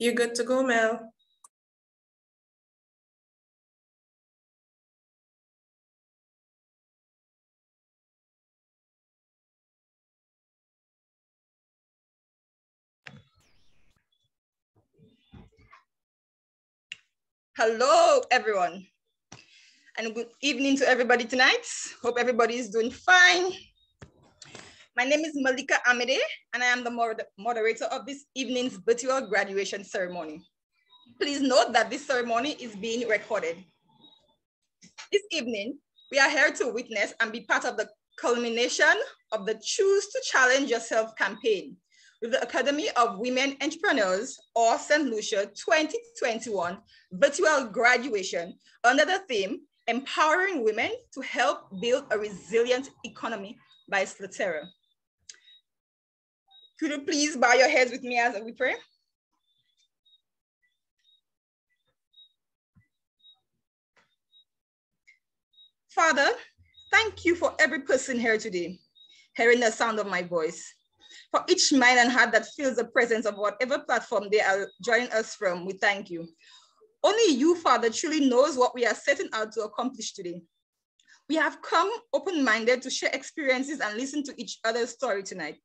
You're good to go, Mel. Hello, everyone, and good evening to everybody tonight. Hope everybody is doing fine. My name is Mylica Amedee, and I am the moderator of this evening's virtual graduation ceremony. Please note that this ceremony is being recorded. This evening, we are here to witness and be part of the culmination of the Choose to Challenge Yourself campaign with the Academy of Women Entrepreneurs, or St. Lucia 2021 virtual graduation under the theme, Empowering Women to Help Build a Resilient Economy by SLUDTERA. Could you please bow your heads with me as we pray? Father, thank you for every person here today, hearing the sound of my voice. For each mind and heart that feels the presence of whatever platform they are joining us from, we thank you. Only you, Father, truly knows what we are setting out to accomplish today. We have come open-minded to share experiences and listen to each other's story tonight.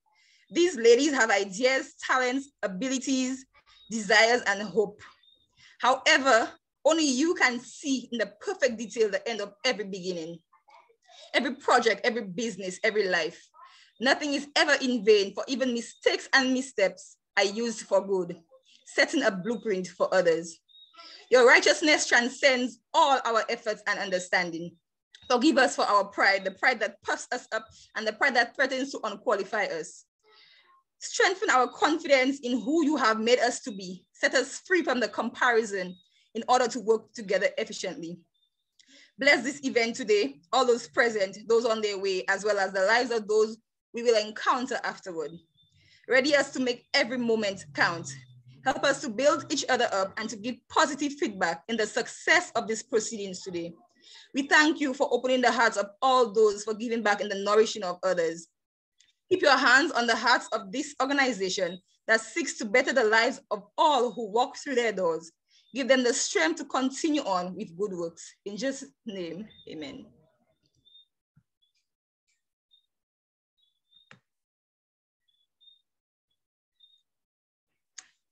These ladies have ideas, talents, abilities, desires, and hope. However, only you can see in the perfect detail the end of every beginning, every project, every business, every life. Nothing is ever in vain, for even mistakes and missteps are used for good, setting a blueprint for others. Your righteousness transcends all our efforts and understanding. Forgive us for our pride, the pride that puffs us up and the pride that threatens to unqualify us. Strengthen our confidence in who you have made us to be. Set us free from the comparison in order to work together efficiently. Bless this event today, all those present, those on their way, as well as the lives of those we will encounter afterward. Ready us to make every moment count. Help us to build each other up and to give positive feedback in the success of these proceedings today. We thank you for opening the hearts of all those for giving back in the nourishing of others. Keep your hands on the hearts of this organization that seeks to better the lives of all who walk through their doors. Give them the strength to continue on with good works. In Jesus' name, amen.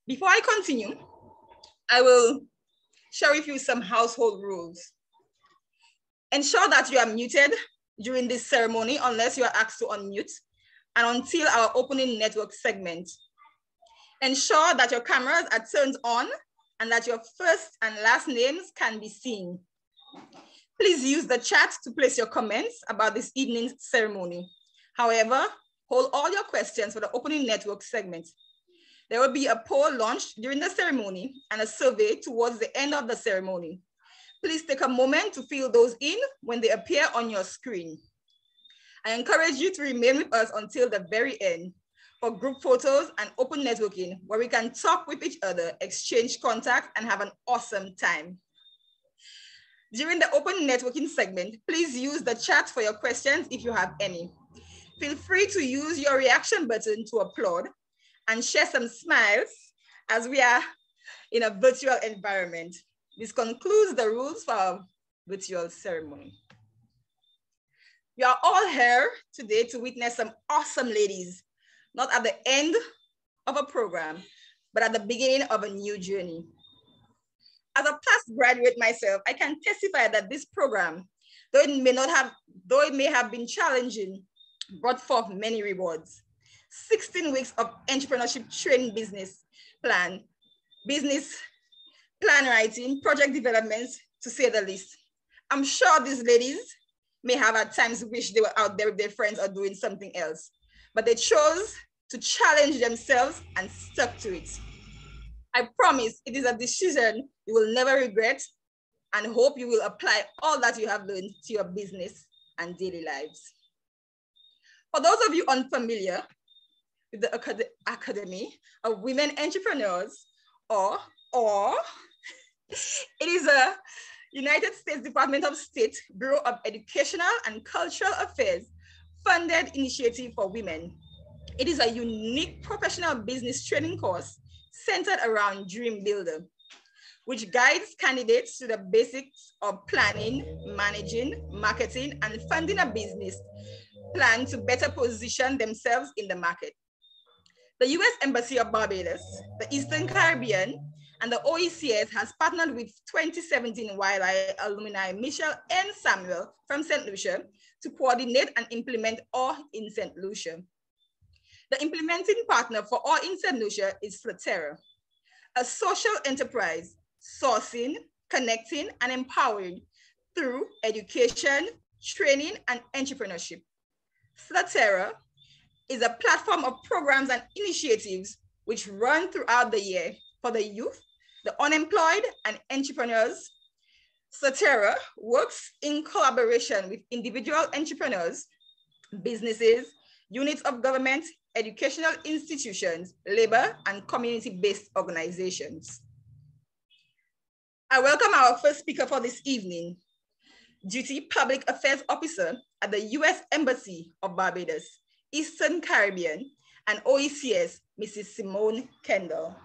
Before I continue, I will share with you some household rules. Ensure that you are muted during this ceremony unless you are asked to unmute and until our opening network segment. Ensure that your cameras are turned on and that your first and last names can be seen. Please use the chat to place your comments about this evening's ceremony. However, hold all your questions for the opening network segment. There will be a poll launched during the ceremony and a survey towards the end of the ceremony. Please take a moment to fill those in when they appear on your screen. I encourage you to remain with us until the very end for group photos and open networking, where we can talk with each other, exchange contact, and have an awesome time. During the open networking segment, please use the chat for your questions if you have any. Feel free to use your reaction button to applaud and share some smiles as we are in a virtual environment. This concludes the rules for our virtual ceremony. You are all here today to witness some awesome ladies, not at the end of a program, but at the beginning of a new journey. As a past graduate myself, I can testify that this program, though it may have been challenging, brought forth many rewards. 16 weeks of entrepreneurship training, business plan writing, project developments, to say the least. I'm sure these ladies may have at times wished they were out there with their friends or doing something else, but they chose to challenge themselves and stuck to it. I promise it is a decision you will never regret, and hope you will apply all that you have learned to your business and daily lives. For those of you unfamiliar with the Academy of Women Entrepreneurs, or it is a United States Department of State Bureau of Educational and Cultural Affairs funded initiative for women. It is a unique professional business training course centered around Dream Builder, which guides candidates to the basics of planning, managing, marketing, and funding a business plan to better position themselves in the market. The U.S. Embassy of Barbados, the Eastern Caribbean, and the OECS has partnered with 2017 YLI alumni Michelle and Samuel from St. Lucia to coordinate and implement OR in St. Lucia. The implementing partner for OR in St. Lucia is SLUDTERA, a social enterprise sourcing, connecting, and empowering through education, training, and entrepreneurship. SLUDTERA is a platform of programs and initiatives which run throughout the year for the youth, the unemployed, and entrepreneurs. SLUDTERA works in collaboration with individual entrepreneurs, businesses, units of government, educational institutions, labor, and community-based organizations. I welcome our first speaker for this evening, Duty Public Affairs Officer at the U.S. Embassy of Barbados, Eastern Caribbean, and OECS, Mrs. Simone Kendall.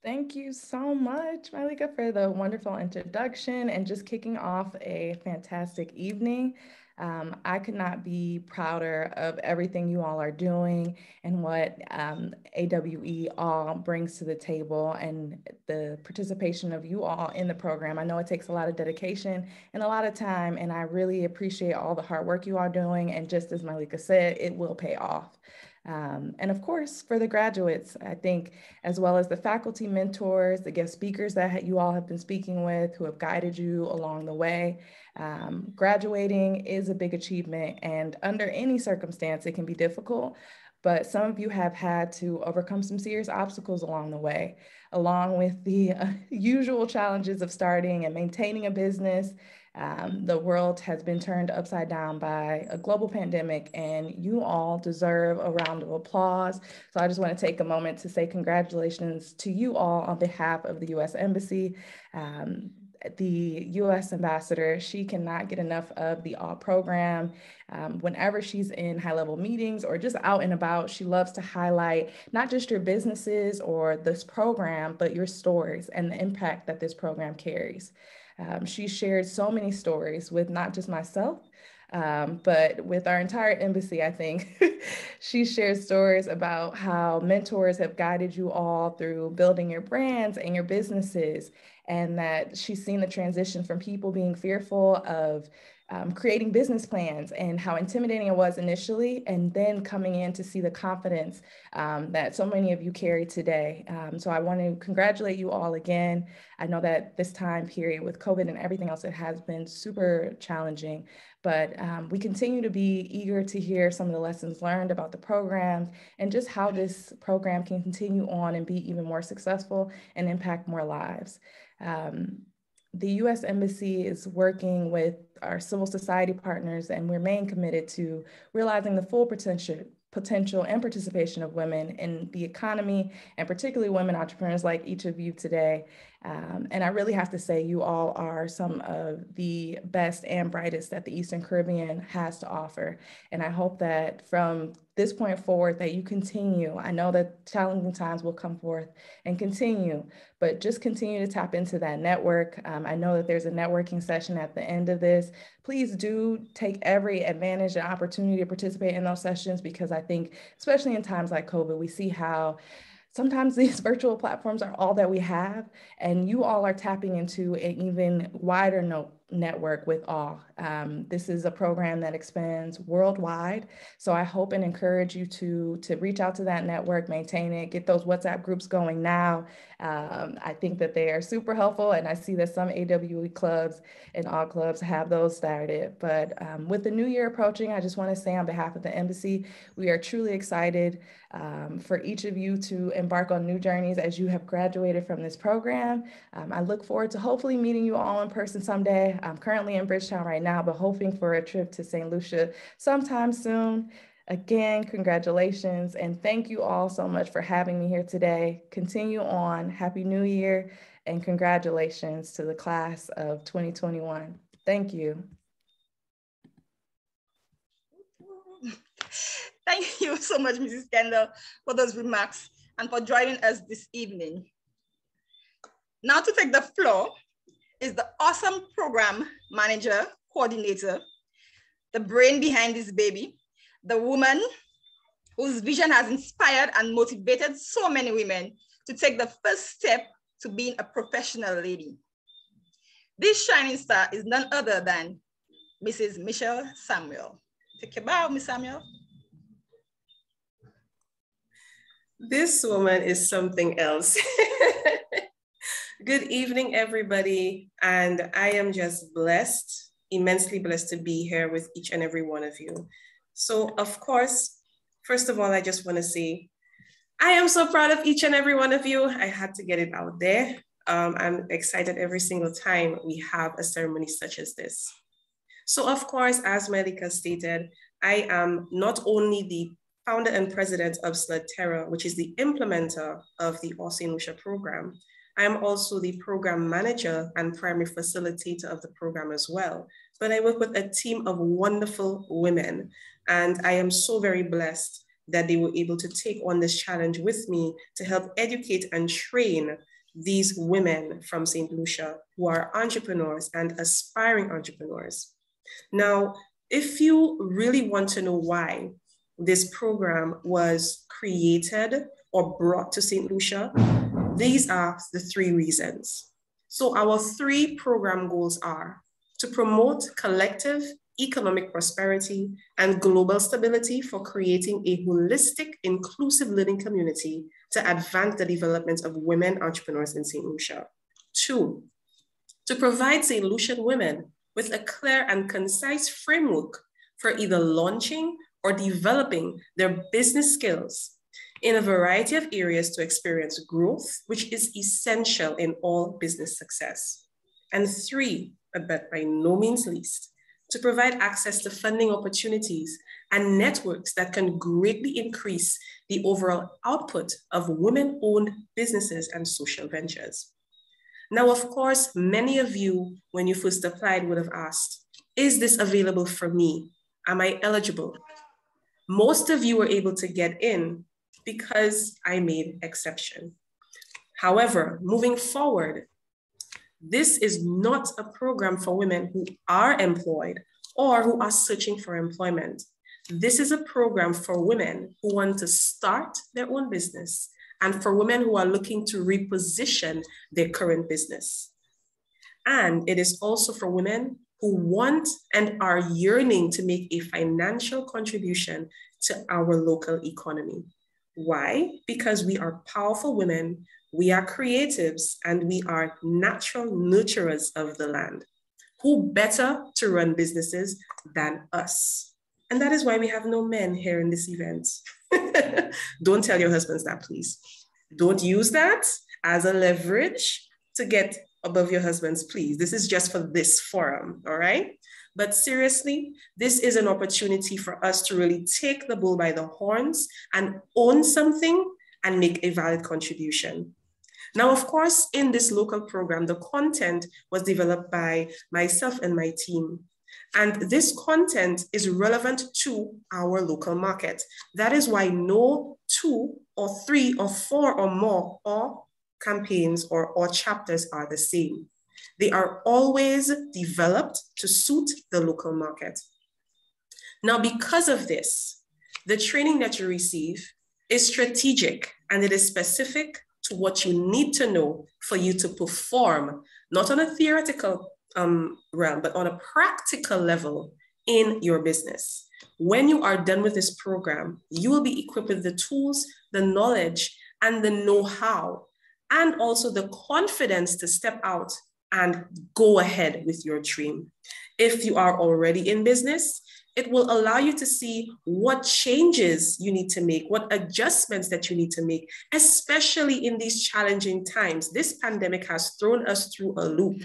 Thank you so much, Mylica, for the wonderful introduction and just kicking off a fantastic evening. I could not be prouder of everything you all are doing and what AWE all brings to the table and the participation of you all in the program. I know it takes a lot of dedication and a lot of time, and I really appreciate all the hard work you are doing. And just as Mylica said, it will pay off. And of course, for the graduates, I think, as well as the faculty mentors, the guest speakers that you all have been speaking with, who have guided you along the way. Graduating is a big achievement, and under any circumstance, it can be difficult. But some of you have had to overcome some serious obstacles along the way, along with the usual challenges of starting and maintaining a business. The world has been turned upside down by a global pandemic, and you all deserve a round of applause. So I just want to take a moment to say congratulations to you all on behalf of the U.S. Embassy. The U.S. ambassador, she cannot get enough of the OR program. Whenever she's in high-level meetings or just out and about, she loves to highlight not just your businesses or this program, but your stories and the impact that this program carries. She shared so many stories with not just myself, but with our entire embassy. I think she shares stories about how mentors have guided you all through building your brands and your businesses, and that she's seen the transition from people being fearful of creating business plans and how intimidating it was initially, and then coming in to see the confidence that so many of you carry today. So I want to congratulate you all again. I know that this time period with COVID and everything else, it has been super challenging, but we continue to be eager to hear some of the lessons learned about the program and just how this program can continue on and be even more successful and impact more lives. The U.S. Embassy is working with our civil society partners, and we remain committed to realizing the full potential and participation of women in the economy, and particularly women entrepreneurs like each of you today. And I really have to say, you all are some of the best and brightest that the Eastern Caribbean has to offer. And I hope that from this point forward that you continue. I know that challenging times will come forth and continue, but just continue to tap into that network. I know that there's a networking session at the end of this. Please do take every advantage and opportunity to participate in those sessions, because I think, especially in times like COVID, we see how sometimes these virtual platforms are all that we have, and you all are tapping into an even wider network with all. This is a program that expands worldwide. So I hope and encourage you to reach out to that network, maintain it, get those WhatsApp groups going now. I think that they are super helpful, and I see that some AWE clubs and all clubs have those started. But with the new year approaching, I just want to say on behalf of the embassy, we are truly excited for each of you to embark on new journeys as you have graduated from this program. I look forward to hopefully meeting you all in person someday. I'm currently in Bridgetown right now, but hoping for a trip to St. Lucia sometime soon. Again, congratulations, and thank you all so much for having me here today. Continue on. Happy New Year, and congratulations to the class of 2021. Thank you. Thank you so much, Mrs. Kendall, for those remarks and for joining us this evening. Now to take the floor is the awesome program manager, coordinator, the brain behind this baby, the woman whose vision has inspired and motivated so many women to take the first step to being a professional lady. This shining star is none other than Mrs. Michelle Samuel. Take a bow, Miss Samuel. This woman is something else. Good evening, everybody. And I am just blessed, immensely blessed to be here with each and every one of you. So of course, first of all, I just want to say, I am so proud of each and every one of you. I had to get it out there. I'm excited every single time we have a ceremony such as this. So of course, as Mylica stated, I am not only the founder and president of SLUDTERA, which is the implementer of the Lucia Program. I am also the program manager and primary facilitator of the program as well. But I work with a team of wonderful women, and I am so very blessed that they were able to take on this challenge with me to help educate and train these women from St. Lucia who are entrepreneurs and aspiring entrepreneurs. Now, if you really want to know why this program was created or brought to St. Lucia, these are the 3 reasons. So our 3 program goals are to promote collective economic prosperity and global stability for creating a holistic, inclusive living community to advance the development of women entrepreneurs in St. Lucia. 2, to provide St. Lucian women with a clear and concise framework for either launching or developing their business skills in a variety of areas to experience growth, which is essential in all business success. And 3, but by no means least, to provide access to funding opportunities and networks that can greatly increase the overall output of women-owned businesses and social ventures. Now, of course, many of you, when you first applied, would have asked, is this available for me? Am I eligible? Most of you were able to get in because I made exception. However, moving forward, this is not a program for women who are employed or who are searching for employment. This is a program for women who want to start their own business and for women who are looking to reposition their current business. And it is also for women who want and are yearning to make a financial contribution to our local economy. Why? Because we are powerful women, we are creatives, and we are natural nurturers of the land. Who better to run businesses than us? And that is why we have no men here in this event. Don't tell your husbands that, please. Don't use that as a leverage to get above your husbands, please. This is just for this forum, all right? But seriously, this is an opportunity for us to really take the bull by the horns and own something and make a valid contribution. Now, of course, in this local program, the content was developed by myself and my team. And this content is relevant to our local market. That is why no 2 or 3 or 4 or more or campaigns or chapters are the same. They are always developed to suit the local market. Now, because of this, the training that you receive is strategic and it is specific to what you need to know for you to perform, not on a theoretical realm, but on a practical level in your business. When you are done with this program, you will be equipped with the tools, the knowledge, and the know-how, and also the confidence to step out and go ahead with your dream. If you are already in business, it will allow you to see what changes you need to make, what adjustments that you need to make, especially in these challenging times. This pandemic has thrown us through a loop.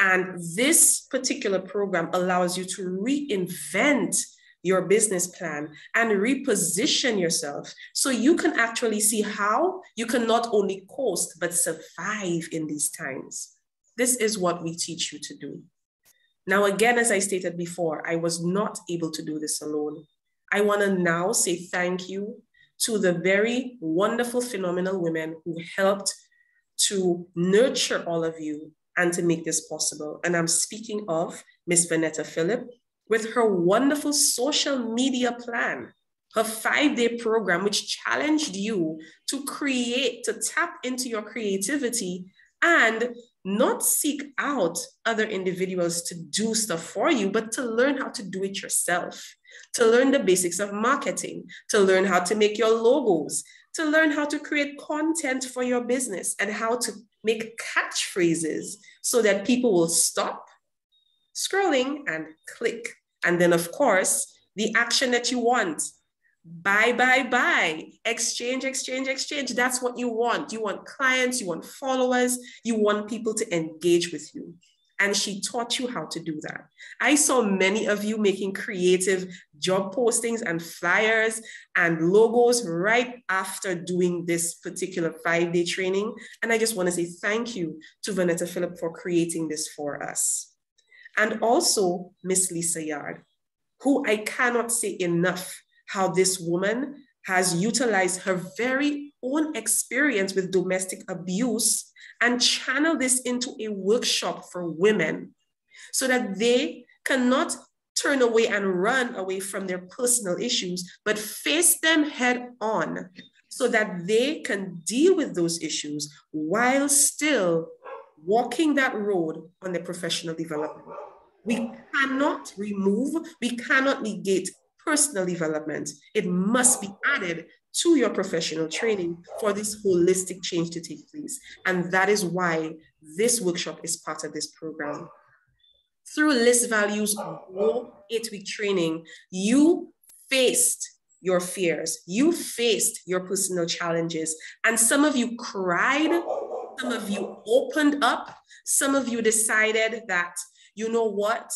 And this particular program allows you to reinvent your business plan and reposition yourself so you can actually see how you can not only coast, but survive in these times. This is what we teach you to do. Now, again, as I stated before, I was not able to do this alone. I want to now say thank you to the very wonderful, phenomenal women who helped to nurture all of you and to make this possible. And I'm speaking of Miss Vanetta Phillip with her wonderful social media plan, her 5-day program, which challenged you to create, to tap into your creativity and not seek out other individuals to do stuff for you, but to learn how to do it yourself, to learn the basics of marketing, to learn how to make your logos, to learn how to create content for your business and how to make catchphrases so that people will stop scrolling and click. And then, of course, the action that you want. Buy, buy, buy, exchange, exchange, exchange. That's what you want. You want clients, you want followers, you want people to engage with you. And she taught you how to do that. I saw many of you making creative job postings and flyers and logos right after doing this particular 5-day training. And I just want to say thank you to Vanetta Phillip for creating this for us. And also Miss Lisa Yard, who I cannot say enough how this woman has utilized her very own experience with domestic abuse and channeled this into a workshop for women so that they cannot turn away and run away from their personal issues, but face them head on so that they can deal with those issues while still walking that road on their professional development. We cannot remove, we cannot negate personal development. It must be added to your professional training for this holistic change to take place. And that is why this workshop is part of this program. Through List Values 8-week training, you faced your fears, you faced your personal challenges, and some of you cried, some of you opened up, some of you decided that, you know what,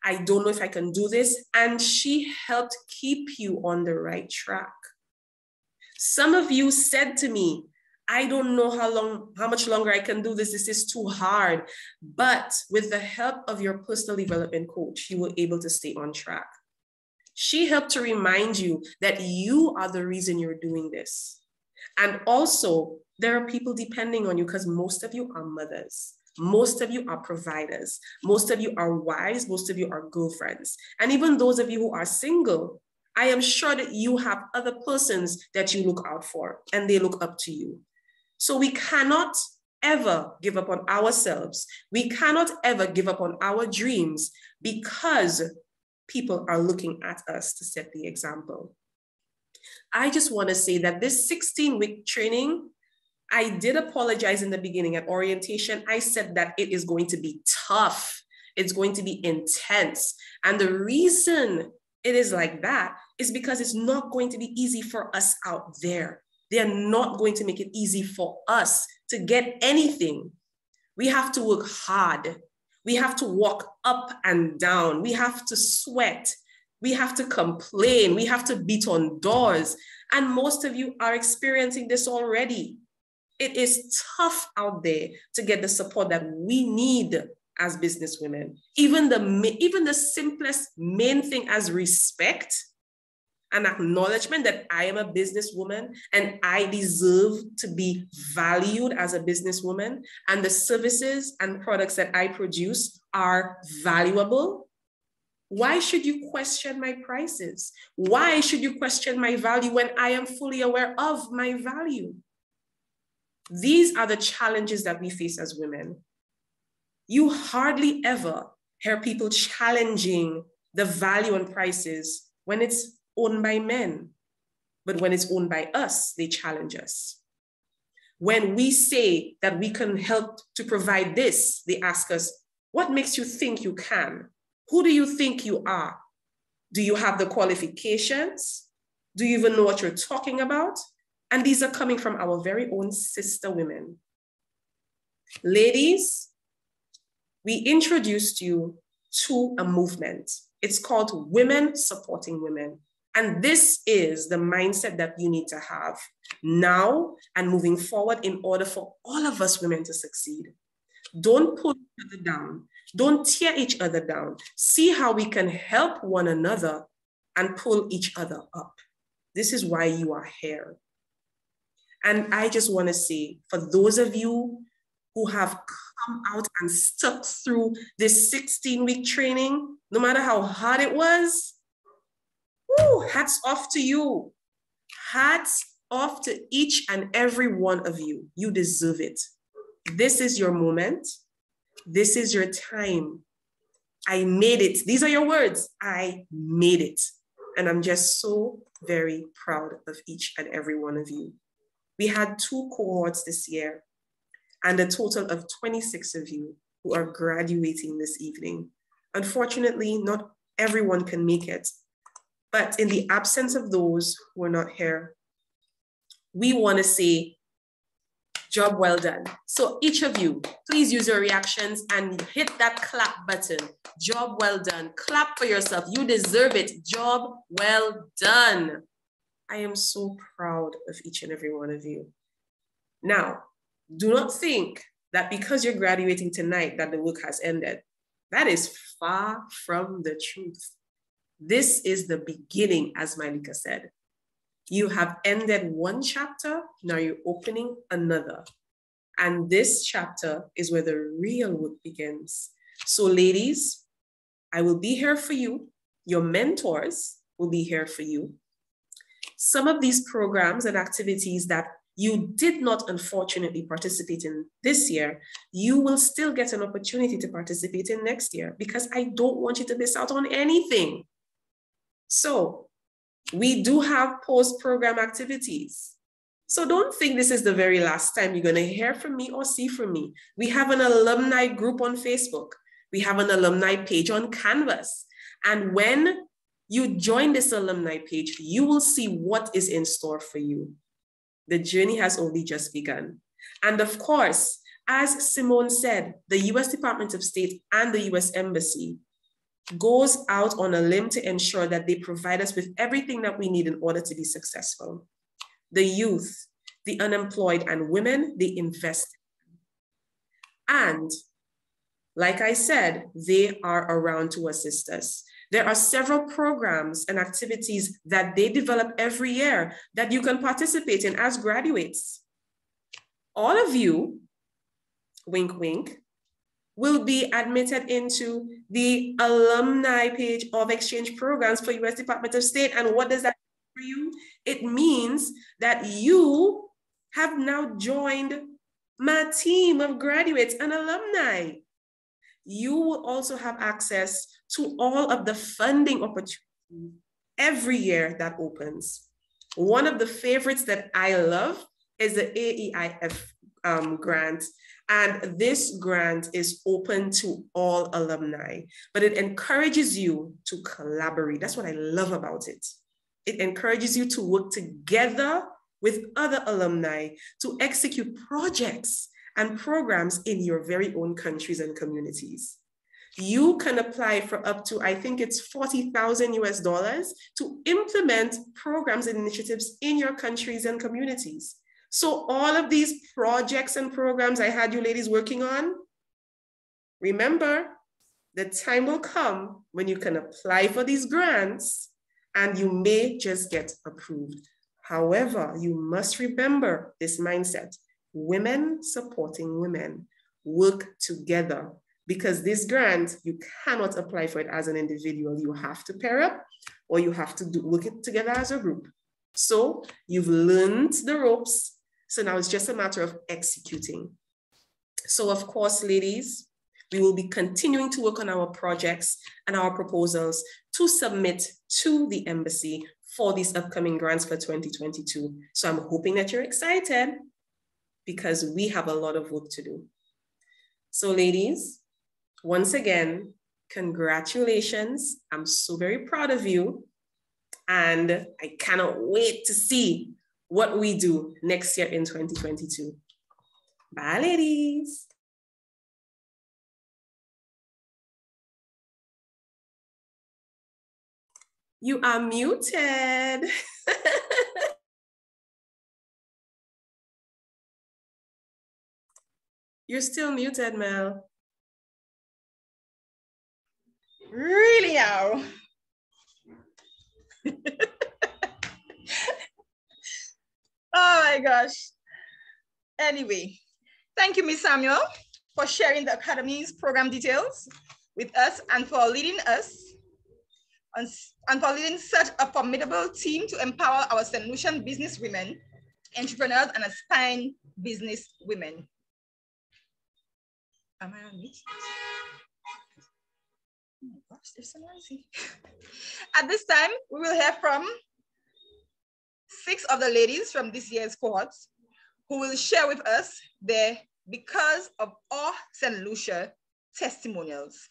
I don't know if I can do this. And she helped keep you on the right track. Some of you said to me, I don't know how much longer I can do this. This is too hard. But with the help of your personal development coach, you were able to stay on track. She helped to remind you that you are the reason you're doing this. And also, there are people depending on you because most of you are mothers. Most of you are providers. Most of you are wives. Most of you are girlfriends. And even those of you who are single, I am sure that you have other persons that you look out for and they look up to you. So we cannot ever give up on ourselves. We cannot ever give up on our dreams because people are looking at us to set the example. I just want to say that this 16-week training, I did apologize in the beginning at orientation. I said that it is going to be tough. It's going to be intense. And the reason it is like that is because it's not going to be easy for us out there. They're not going to make it easy for us to get anything. We have to work hard. We have to walk up and down. We have to sweat. We have to complain. We have to beat on doors. And most of you are experiencing this already. It is tough out there to get the support that we need as businesswomen. Even the simplest main thing as respect and acknowledgement that I am a businesswoman and I deserve to be valued as a businesswoman and the services and products that I produce are valuable. Why should you question my prices? Why should you question my value when I am fully aware of my value? These are the challenges that we face as women. You hardly ever hear people challenging the value and prices when it's owned by men. But when it's owned by us, they challenge us. When we say that we can help to provide this, they ask us, what makes you think you can? Who do you think you are? Do you have the qualifications? Do you even know what you're talking about? And these are coming from our very own sister women. Ladies, we introduced you to a movement. It's called Women Supporting Women. And this is the mindset that you need to have now and moving forward in order for all of us women to succeed. Don't pull each other down. Don't tear each other down. See how we can help one another and pull each other up. This is why you are here. And I just want to say, for those of you who have come out and stuck through this 16-week training, no matter how hard it was, woo, hats off to you. Hats off to each and every one of you. You deserve it. This is your moment. This is your time. I made it. These are your words. I made it. And I'm just so very proud of each and every one of you. We had 2 cohorts this year and a total of 26 of you who are graduating this evening. Unfortunately, not everyone can make it, but in the absence of those who are not here, we want to say, job well done. So each of you, please use your reactions and hit that clap button. Job well done. Clap for yourself. You deserve it. Job well done. I am so proud of each and every one of you. Now, do not think that because you're graduating tonight that the work has ended. That is far from the truth. This is the beginning, as Mylica said. You have ended one chapter, now you're opening another. And this chapter is where the real work begins. So ladies, I will be here for you. Your mentors will be here for you. Some of these programs and activities that you did not unfortunately participate in this year, you will still get an opportunity to participate in next year because I don't want you to miss out on anything. So we do have post-program activities. So don't think this is the very last time you're going to hear from me or see from me. We have an alumni group on Facebook. We have an alumni page on Canvas. And when you join this alumni page, you will see what is in store for you. The journey has only just begun. And of course, as Simone said, the US Department of State and the US Embassy goes out on a limb to ensure that they provide us with everything that we need in order to be successful. The youth, the unemployed, and women, they invest. And like I said, they are around to assist us. There are several programs and activities that they develop every year that you can participate in as graduates. All of you, wink, wink, will be admitted into the alumni page of exchange programs for US Department of State. And what does that mean for you? It means that you have now joined my team of graduates and alumni. You will also have access to all of the funding opportunities every year that opens. One of the favorites that I love is the AEIF grant. And this grant is open to all alumni, but it encourages you to collaborate. That's what I love about it. It encourages you to work together with other alumni to execute projects and programs in your very own countries and communities. You can apply for up to, I think it's $40,000 US to implement programs and initiatives in your countries and communities. So all of these projects and programs I had you ladies working on, remember, the time will come when you can apply for these grants and you may just get approved. However, you must remember this mindset. Women supporting women, work together, because this grant, you cannot apply for it as an individual. You have to pair up or you have to work it together as a group. So you've learned the ropes. So now it's just a matter of executing. So of course, ladies, we will be continuing to work on our projects and our proposals to submit to the embassy for these upcoming grants for 2022. So I'm hoping that you're excited because we have a lot of work to do. So ladies, once again, congratulations. I'm so very proud of you. And I cannot wait to see what we do next year in 2022. Bye, ladies. You are muted. You're still muted, Mel. Really now? Oh my gosh. Anyway, thank you, Ms. Samuel, for sharing the Academy's program details with us and for leading us and for leading such a formidable team to empower our St. Lucian business women, entrepreneurs, and aspiring business women. Am I on mute? Oh my gosh, they're so noisy. At this time, we will hear from 6 of the ladies from this year's cohort who will share with us their Because of Our St. Lucia testimonials.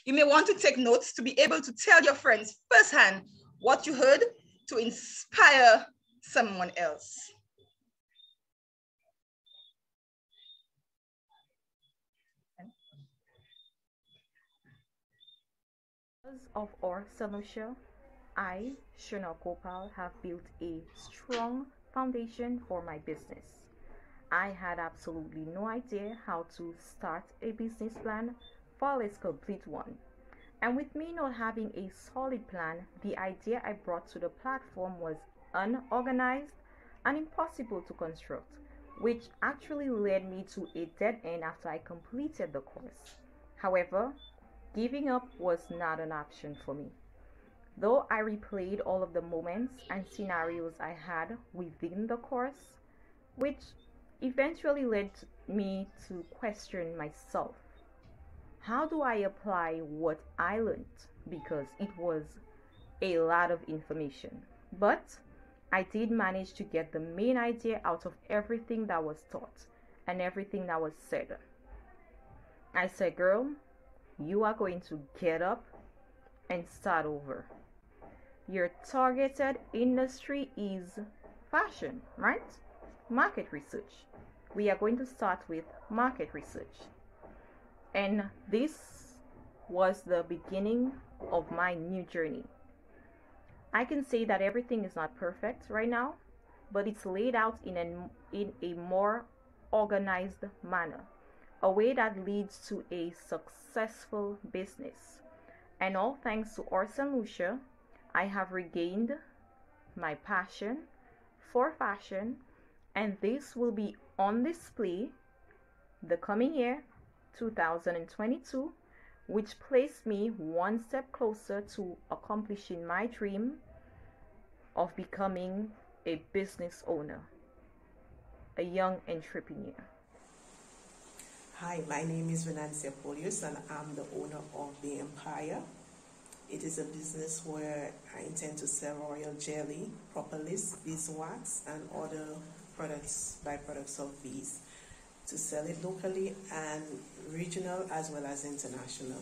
You may want to take notes to be able to tell your friends firsthand what you heard to inspire someone else. Because of our St. Lucia, I, Shona Gopal, have built a strong foundation for my business. I had absolutely no idea how to start a business plan, far less complete one. And with me not having a solid plan, the idea I brought to the platform was unorganized and impossible to construct, which actually led me to a dead end after I completed the course. However, giving up was not an option for me. Though I replayed all of the moments and scenarios I had within the course, which eventually led me to question myself. How do I apply what I learned? Because it was a lot of information. But I did manage to get the main idea out of everything that was taught and everything that was said. I said, girl, you are going to get up and start over. Your targeted industry is fashion, right? Market research. We are going to start with market research. And this was the beginning of my new journey. I can say that everything is not perfect right now, but it's laid out in a more organized manner, a way that leads to a successful business. And all thanks to our St. Lucia, I have regained my passion for fashion, and this will be on display the coming year, 2022, which placed me one step closer to accomplishing my dream of becoming a business owner, a young entrepreneur. Hi, my name is Maricia and I'm the owner of The Empire. It is a business where I intend to sell royal jelly, propolis, beeswax, and other products, byproducts of bees, to sell it locally and regional as well as international.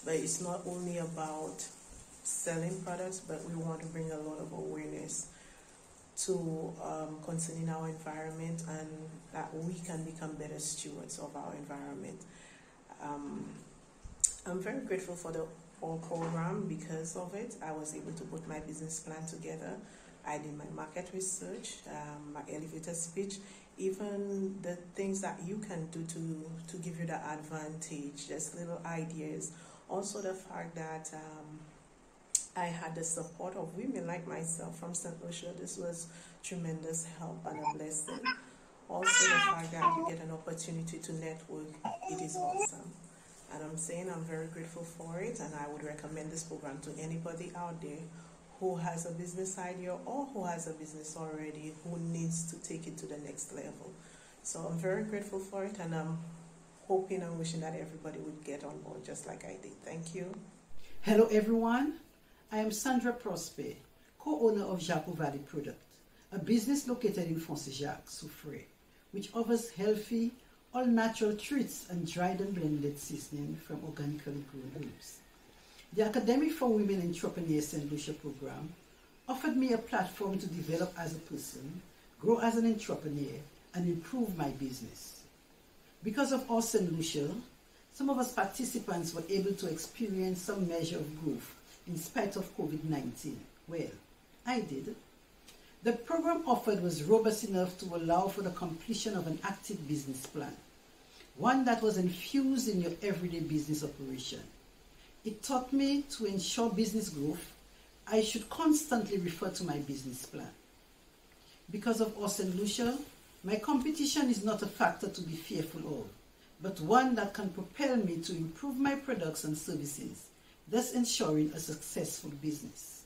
But it's not only about selling products, but we want to bring a lot of awareness to concerning our environment and that we can become better stewards of our environment. I'm very grateful for the whole program. Because of it, I was able to put my business plan together. I did my market research, my elevator speech, even the things that you can do to give you the advantage, just little ideas. Also the fact that I had the support of women like myself from St. Lucia. This was tremendous help and a blessing. Also the fact that you get an opportunity to network, it is awesome. And I'm saying I'm very grateful for it, and I would recommend this program to anybody out there who has a business idea or who has a business already who needs to take it to the next level. So I'm very grateful for it, and I'm hoping and wishing that everybody would get on board just like I did. Thank you. Hello everyone, I am Sandra Prosper, co-owner of Jacques Valley Product, a business located in Foncy-Jacques, Soufrière, which offers healthy, all-natural treats and dried and blended seasoning from organically grown herbs. The Academy for Women Entrepreneurs St. Lucia program offered me a platform to develop as a person, grow as an entrepreneur, and improve my business. Because of our St. Lucia, some of us participants were able to experience some measure of growth in spite of COVID-19. Well, I did. The program offered was robust enough to allow for the completion of an active business plan, one that was infused in your everyday business operation. It taught me to ensure business growth, I should constantly refer to my business plan. Because of us and Lucia, my competition is not a factor to be fearful of, but one that can propel me to improve my products and services, thus ensuring a successful business.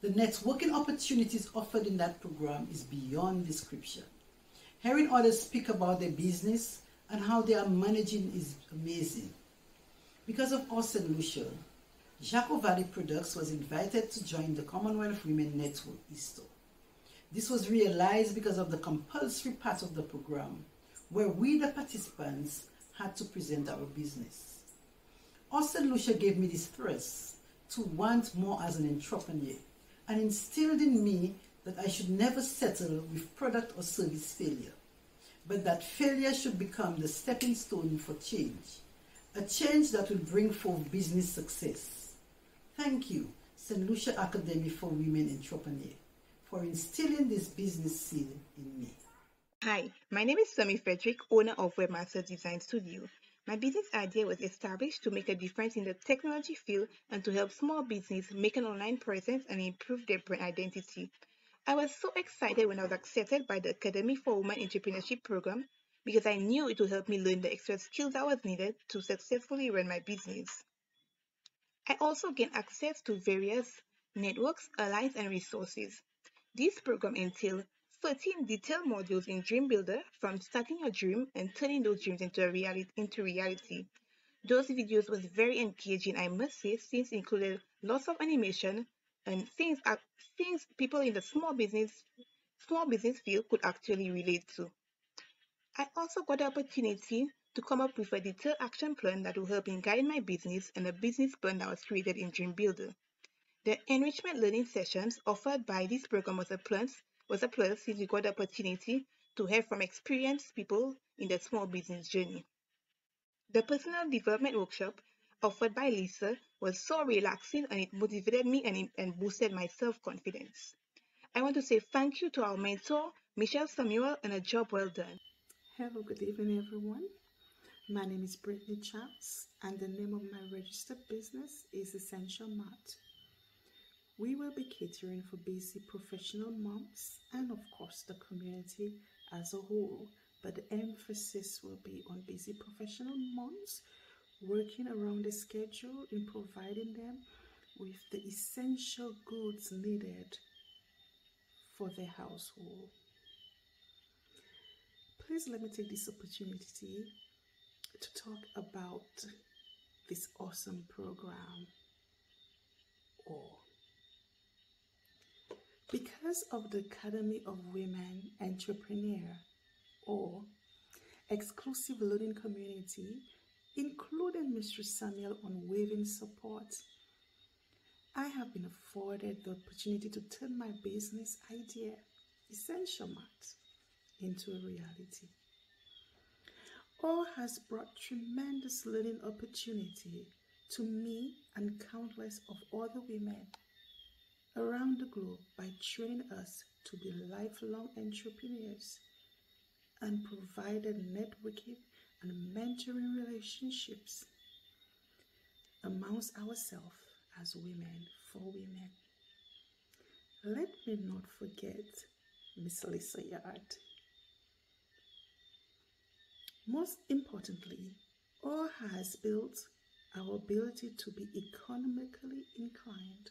The networking opportunities offered in that program is beyond description. Hearing others speak about their business and how they are managing is amazing. Because of us and Lucia, Valedictorians was invited to join the Commonwealth Women Network Easter. This was realized because of the compulsory part of the program, where we, the participants, had to present our business. Us and Lucia gave me this thrust to want more as an entrepreneur and instilled in me that I should never settle with product or service failure, but that failure should become the stepping stone for change, a change that will bring forth business success. Thank you, St. Lucia Academy for Women Entrepreneurs, for instilling this business seed in me. Hi, my name is Sami Frederick, owner of Webmaster Design Studio. My business idea was established to make a difference in the technology field and to help small business make an online presence and improve their brand identity. I was so excited when I was accepted by the Academy for Women Entrepreneurship Program because I knew it would help me learn the extra skills that was needed to successfully run my business. I also gained access to various networks, allies, and resources. This program entails 13 detailed modules in Dream Builder, from starting your dream and turning those dreams into reality. Those videos was very engaging, I must say, since it included lots of animation and things people in the small business field could actually relate to. I also got the opportunity to come up with a detailed action plan that will help in guiding my business and a business plan that was created in Dream Builder. The enrichment learning sessions offered by this program was a plus since we got the opportunity to hear from experienced people in the small business journey. The personal development workshop offered by Lisa was so relaxing, and it motivated me and boosted my self-confidence. I want to say thank you to our mentor, Michelle Samuel, and a job well done. Hello, good evening, everyone. My name is Brittany Charles, and the name of my registered business is Essential Mart. We will be catering for busy professional moms and, of course, the community as a whole, but the emphasis will be on busy professional moms working around the schedule in providing them with the essential goods needed for their household. Please let me take this opportunity to talk about this awesome program. Because of the Academy of Women Entrepreneurs, or exclusive learning community, including Mr. Samuel unwavering support, I have been afforded the opportunity to turn my business idea, Essential Mart, into a reality. All has brought tremendous learning opportunity to me and countless of other women around the globe by training us to be lifelong entrepreneurs and provided networking and mentoring relationships amongst ourselves as women for women. Let me not forget Miss Lisa Yard. Most importantly, all has built our ability to be economically inclined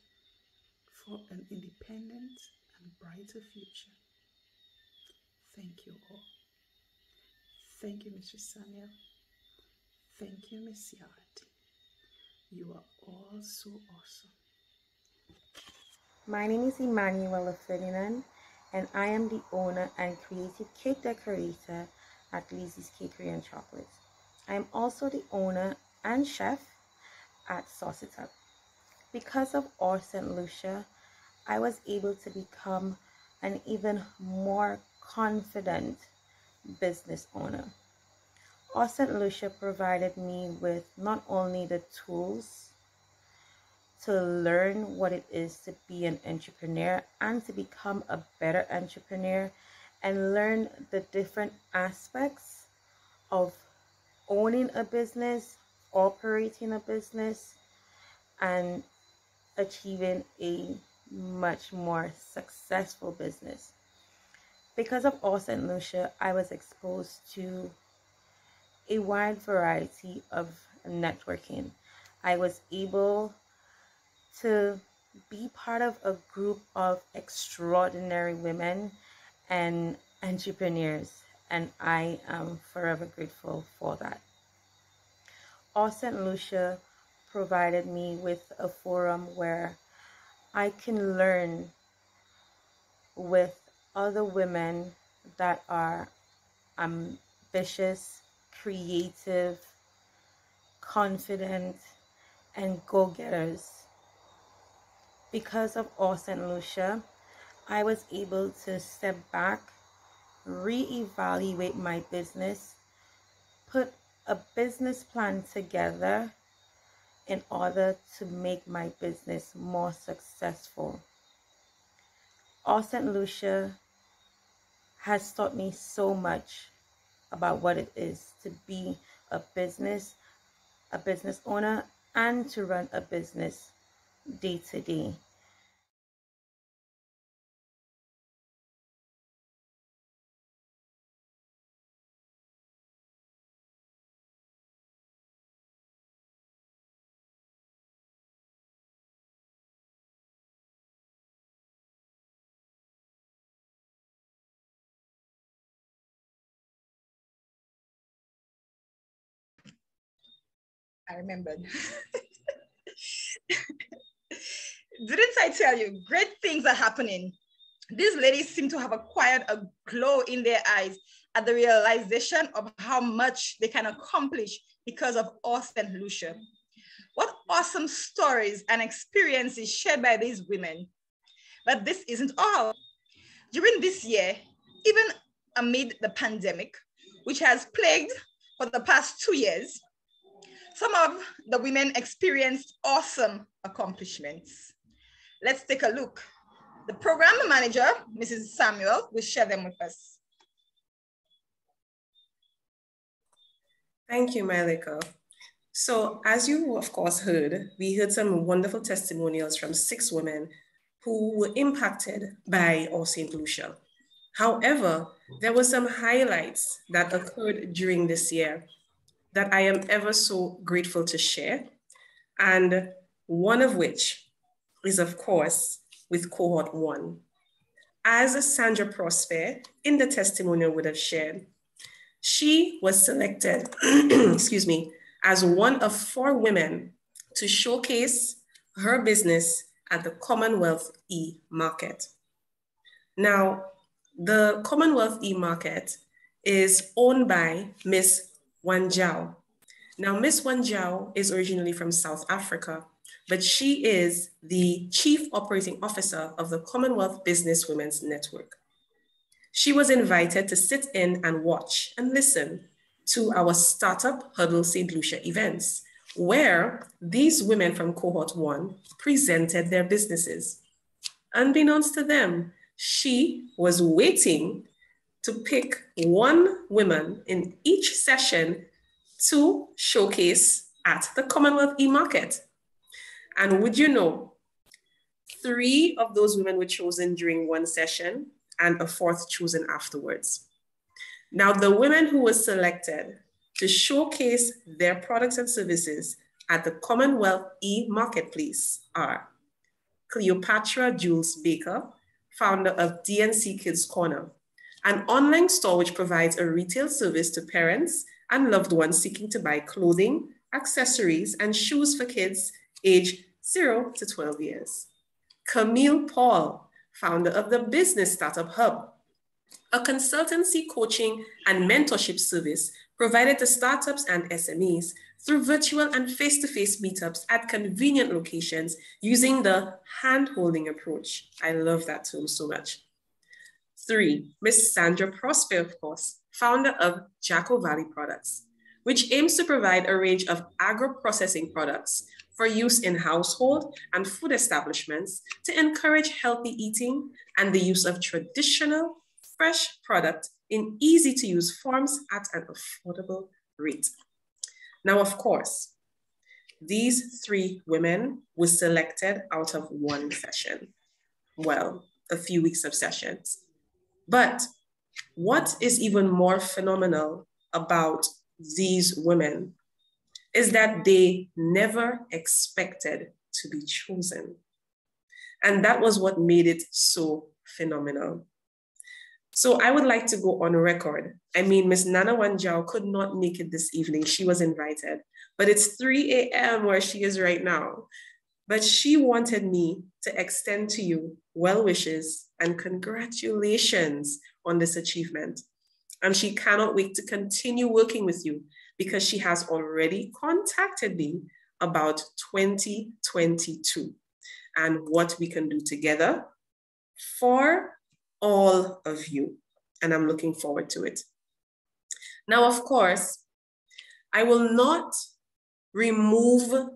for an independent and brighter future. Thank you all. Thank you, Mr. Samuel. Thank you, Miss Yard. You are all so awesome. My name is Emmanuela Ferdinand, and I am the owner and creative cake decorator at Lizzie's Cakery and Chocolates. I am also the owner and chef at Sauce It Up. Because of Or St. Lucia, I was able to become an even more confident business owner. Or St. Lucia provided me with not only the tools to learn what it is to be an entrepreneur and to become a better entrepreneur and learn the different aspects of owning a business, operating a business, and achieving a much more successful business. Because of All St. Lucia, I was exposed to a wide variety of networking. I was able to be part of a group of extraordinary women and entrepreneurs, and I am forever grateful for that. All St. Lucia provided me with a forum where I can learn with other women that are ambitious, creative, confident, and go-getters. Because of All St. Lucia, I was able to step back, reevaluate my business, put a business plan together in order to make my business more successful. All St. Lucia has taught me so much about what it is to be a business owner, and to run a business day to day. I remembered. Didn't I tell you, great things are happening? These ladies seem to have acquired a glow in their eyes at the realization of how much they can accomplish because of All St. Lucia. What awesome stories and experiences shared by these women. But this isn't all. During this year, even amid the pandemic, which has plagued for the past 2 years, some of the women experienced awesome accomplishments. Let's take a look. The program manager, Mrs. Samuel, will share them with us. Thank you, Mylica. So as you of course heard, we heard some wonderful testimonials from 6 women who were impacted by All St. Lucia. However, there were some highlights that occurred during this year that I am ever so grateful to share. And one of which is, of course, with cohort 1. As Sandra Prosper in the testimonial would have shared, she was selected, excuse me, as one of 4 women to showcase her business at the Commonwealth e-market. Now, the Commonwealth e-market is owned by Miss Wanjao. Now, Miss Wanjao is originally from South Africa, but she is the Chief Operating Officer of the Commonwealth Business Women's Network. She was invited to sit in and watch and listen to our Startup Huddle St. Lucia events, where these women from cohort 1 presented their businesses. Unbeknownst to them, she was waiting to pick 1 woman in each session to showcase at the Commonwealth e-market. And would you know, 3 of those women were chosen during one session and a 4th chosen afterwards. Now, the women who were selected to showcase their products and services at the Commonwealth e-marketplace are Cleopatra Jules Baker, founder of DNC Kids Corner, an online store which provides a retail service to parents and loved ones seeking to buy clothing, accessories, and shoes for kids aged 0 to 12 years. Camille Paul, founder of the Business Startup Hub, a consultancy, coaching, and mentorship service provided to startups and SMEs through virtual and face-to-face meetups at convenient locations using the hand-holding approach. I love that term so much. 3, Miss Sandra Prosper, of course, founder of Jacko Valley Products, which aims to provide a range of agro-processing products for use in household and food establishments to encourage healthy eating and the use of traditional, fresh product in easy-to-use forms at an affordable rate. Now, of course, these 3 women were selected out of one session. well, a few weeks of sessions. But what is even more phenomenal about these women is that they never expected to be chosen. And that was what made it so phenomenal. So I would like to go on record. I mean, Miss Nana Wanjao could not make it this evening. She was invited, but it's 3 a.m. where she is right now. But she wanted me to extend to you well wishes and congratulations on this achievement. And she cannot wait to continue working with you because she has already contacted me about 2022 and what we can do together for all of you. And I'm looking forward to it. Now, of course, I will not remove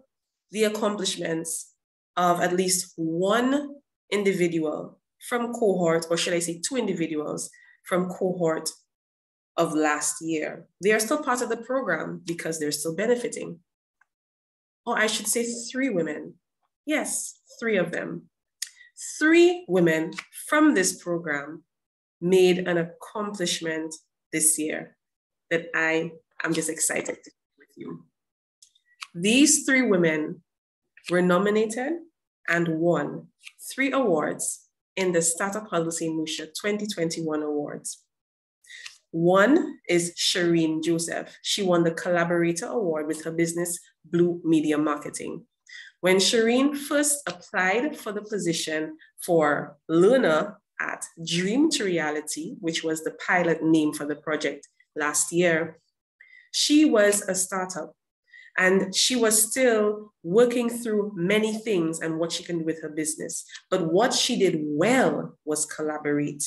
the accomplishments of at least one individual from cohort, or should I say 2 individuals from cohort of last year. They are still part of the program because they're still benefiting. Or I should say 3 women. Yes, 3 of them. 3 women from this program made an accomplishment this year that I am just excited to share with you. These 3 women were nominated and won 3 awards in the Startup Huddle St. Lucia 2021 awards. One is Shireen Joseph. She won the Collaborator Award with her business, Blue Media Marketing. When Shireen first applied for the position for learner at Dream to Reality, which was the pilot name for the project last year, she was a startup and she was still working through many things and what she can do with her business. But what she did well was collaborate.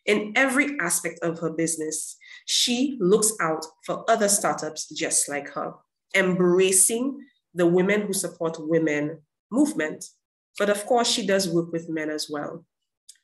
In every aspect of her business, she looks out for other startups just like her, embracing the Women Who Support Women movement. But of course, she does work with men as well.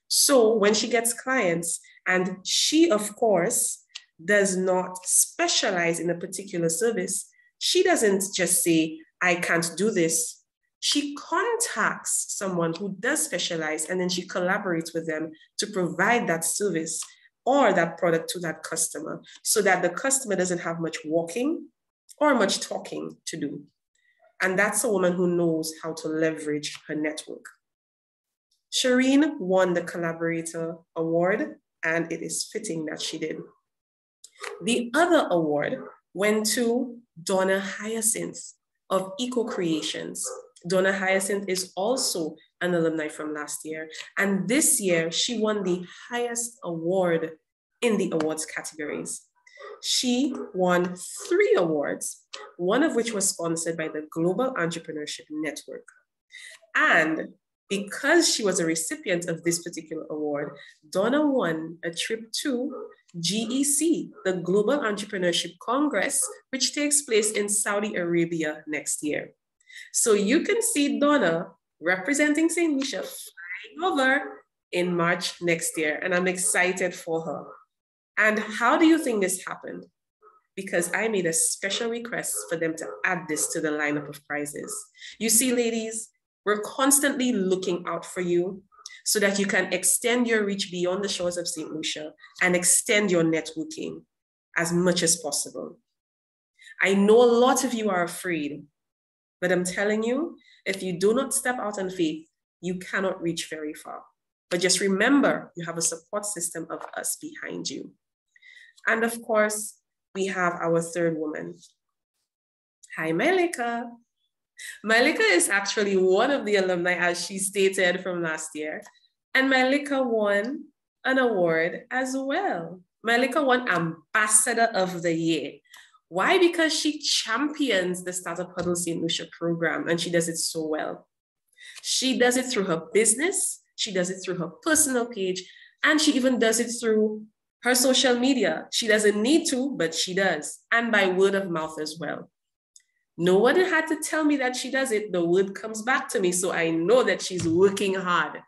So when she gets clients, and she, of course, does not specialize in a particular service, she doesn't just say, I can't do this. She contacts someone who does specialize, and then she collaborates with them to provide that service or that product to that customer so that the customer doesn't have much walking or much talking to do. And that's a woman who knows how to leverage her network. Shireen won the Collaborator Award, and it is fitting that she did. The other award went to Donna Hyacinth of Eco Creations. Donna Hyacinth is also an alumni from last year. And this year, she won the highest award in the awards categories. She won 3 awards, one of which was sponsored by the Global Entrepreneurship Network. And because she was a recipient of this particular award, Donna won a trip to GEC, the Global Entrepreneurship Congress, which takes place in Saudi Arabia next year. So you can see Donna representing St. Lucia flying over in March next year, and I'm excited for her. And how do you think this happened? Because I made a special request for them to add this to the lineup of prizes. You see, ladies, we're constantly looking out for you so that you can extend your reach beyond the shores of St. Lucia and extend your networking as much as possible. I know a lot of you are afraid, but I'm telling you, if you do not step out on faith, you cannot reach very far. But just remember, you have a support system of us behind you. And of course, we have our 3rd woman. Hi, Mylica. Mylica is actually one of the alumni, as she stated, from last year. And Mylica won an award as well. Mylica won Ambassador of the Year. Why? Because she champions the Startup Huddle St. Lucia program, and she does it so well. She does it through her business, she does it through her personal page, and she even does it through her social media. She doesn't need to, but she does, and by word of mouth as well. No one had to tell me that she does it. The word comes back to me, so I know that she's working hard.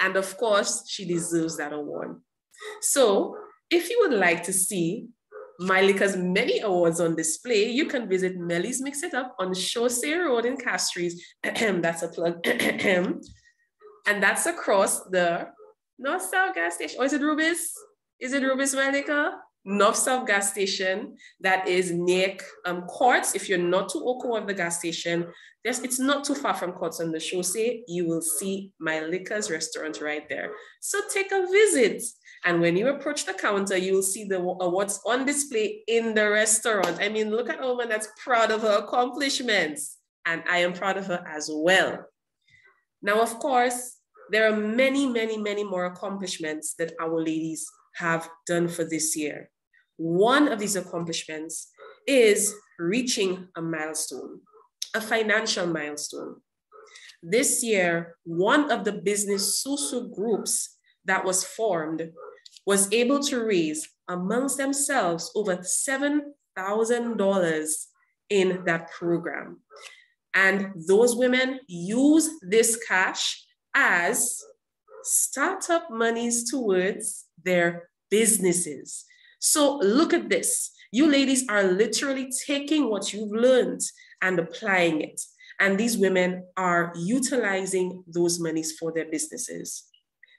And of course, she deserves that award. So if you would like to see Mylica's many awards on display, you can visit Melly's Mix It Up on Chaussee Road in Castries. That's a plug. And that's across the North South gas station. Or is it Rubis? Is it Rubis, Mylica? North South gas station that is near Courts. If you're not too Oko of the gas station, it's not too far from Courts on the Chaussee. You will see Mylica's restaurant right there. So take a visit. And when you approach the counter, you will see what's on display in the restaurant. I mean, look at a woman that's proud of her accomplishments. And I am proud of her as well. Now, of course, there are many, many, many more accomplishments that our ladies have done for this year. One of these accomplishments is reaching a milestone, a financial milestone. This year, one of the business Susu groups that was formed was able to raise amongst themselves over $7,000 in that program. And those women use this cash as startup monies towards their businesses. So look at this. You ladies are literally taking what you've learned and applying it. And these women are utilizing those monies for their businesses.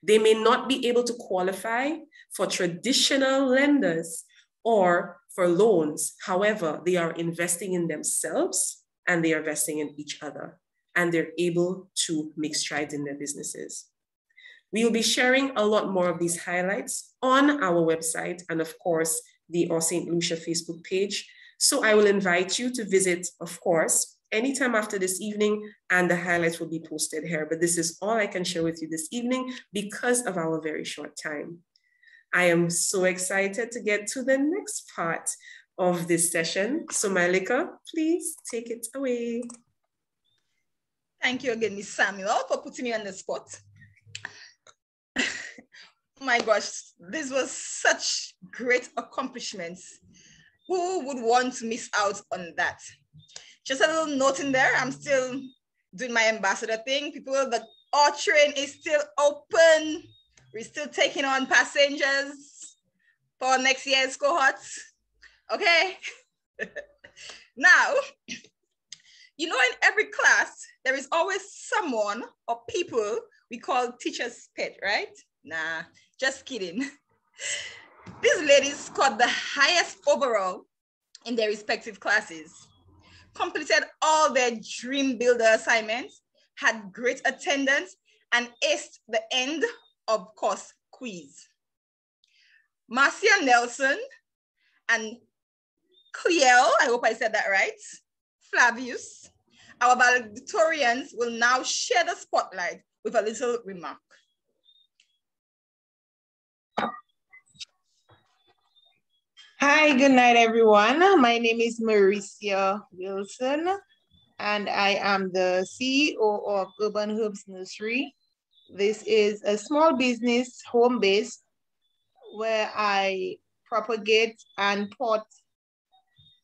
They may not be able to qualify for traditional lenders or for loans. However, they are investing in themselves and they are investing in each other. And they're able to make strides in their businesses. We will be sharing a lot more of these highlights on our website and of course, the All St. Lucia Facebook page. So I will invite you to visit, of course, anytime after this evening, and the highlights will be posted here. But this is all I can share with you this evening because of our very short time. I am so excited to get to the next part of this session. So Mylica, please take it away. Thank you again, Ms. Samuel, for putting me on the spot. My gosh, this was such great accomplishments. Who would want to miss out on that? Just a little note in there, I'm still doing my ambassador thing. People, our train is still open. We're still taking on passengers for next year's cohorts. Okay? Now, you know, in every class, there is always someone or people we call teacher's pet, right? Nah, just kidding. These ladies scored the highest overall in their respective classes, completed all their dream builder assignments, had great attendance, and aced the end of course quiz. Maricia Nelson and Clyelle, I hope I said that right, Flavius, our valedictorians, will now share the spotlight with a little remark. Hi, good night, everyone. My name is Maricia Wilson, and I am the CEO of Urban Herbs Nursery. This is a small business, home-based, where I propagate and pot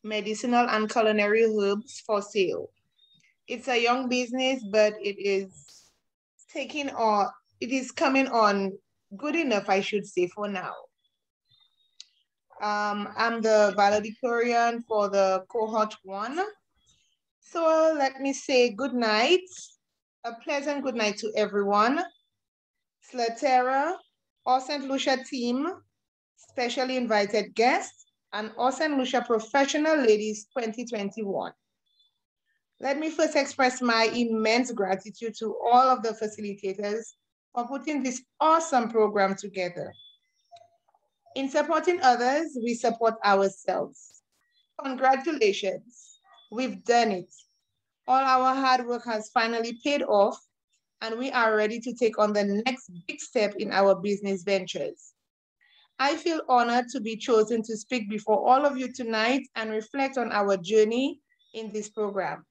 medicinal and culinary herbs for sale. It's a young business, but it is coming on good enough, I should say, for now. I'm the valedictorian for the cohort 1. So let me say good night, a pleasant good night to everyone. SLUDTERA, All St. Lucia team, specially invited guests, and All St. Lucia Professional Ladies 2021. Let me first express my immense gratitude to all of the facilitators for putting this awesome program together. In supporting others, we support ourselves. Congratulations, we've done it. All our hard work has finally paid off, and we are ready to take on the next big step in our business ventures. I feel honored to be chosen to speak before all of you tonight and reflect on our journey in this program.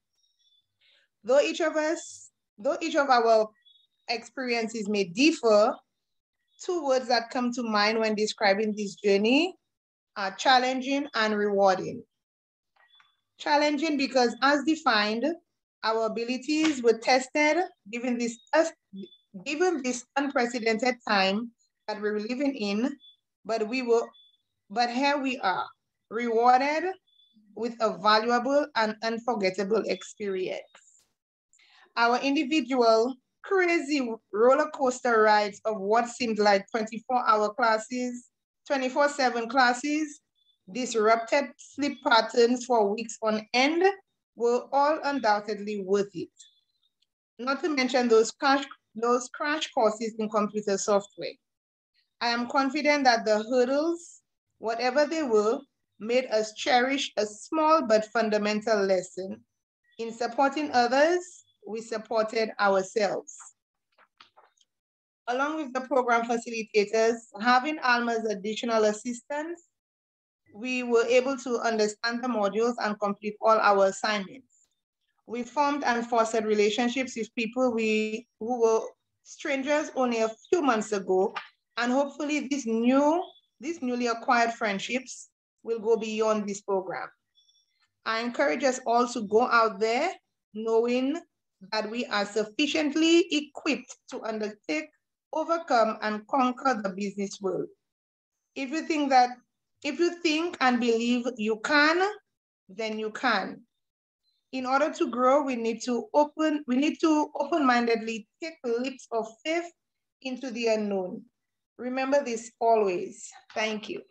Though each of our experiences may differ, two words that come to mind when describing this journey are challenging and rewarding. Challenging because, as defined, our abilities were tested given this unprecedented time that we're living in, but here we are, rewarded with a valuable and unforgettable experience. Our individual crazy roller coaster rides of what seemed like 24-hour classes, 24/7 classes, disrupted sleep patterns for weeks on end were all undoubtedly worth it. Not to mention those crash courses in computer software. I am confident that the hurdles, whatever they were, made us cherish a small but fundamental lesson. In supporting others, we supported ourselves. Along with the program facilitators, having Alma's additional assistance, we were able to understand the modules and complete all our assignments. We formed and fostered relationships with people who were strangers only a few months ago, and hopefully these newly acquired friendships will go beyond this program. I encourage us all to go out there knowing that we are sufficiently equipped to undertake, overcome, and conquer the business world. If you think and believe you can, then you can. In order to grow, we need to open-mindedly take leaps of faith into the unknown. Remember this always. Thank you.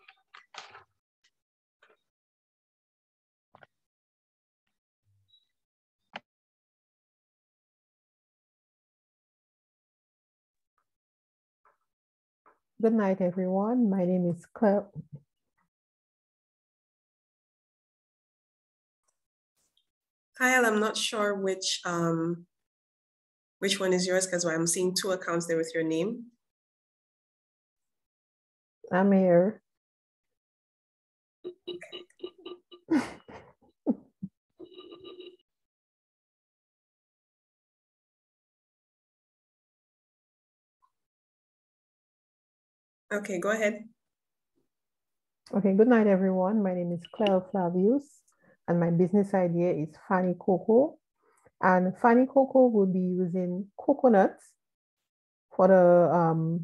Good night, everyone. My name is Clyelle. Clyelle, I'm not sure which one is yours because I'm seeing two accounts there with your name. I'm here. Okay, go ahead. Okay, good night, everyone. My name is Clyelle Flavius, and my business idea is Fanny Cocoa. And Fanny Cocoa will be using coconuts for the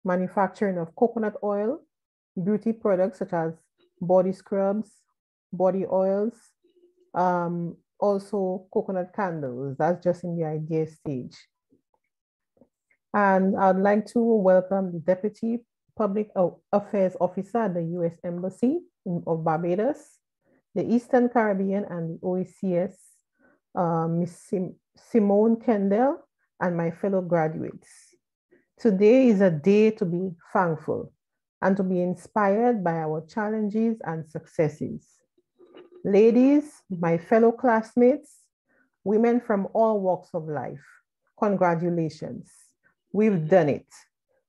manufacturing of coconut oil, beauty products such as body scrubs, body oils, also coconut candles. That's just in the idea stage. And I'd like to welcome the Deputy Public Affairs Officer at the U.S. Embassy of Barbados, the Eastern Caribbean and the OECS, Miss Simone, Kendall, and my fellow graduates. Today is a day to be thankful and to be inspired by our challenges and successes. Ladies, my fellow classmates, women from all walks of life, congratulations. We've done it.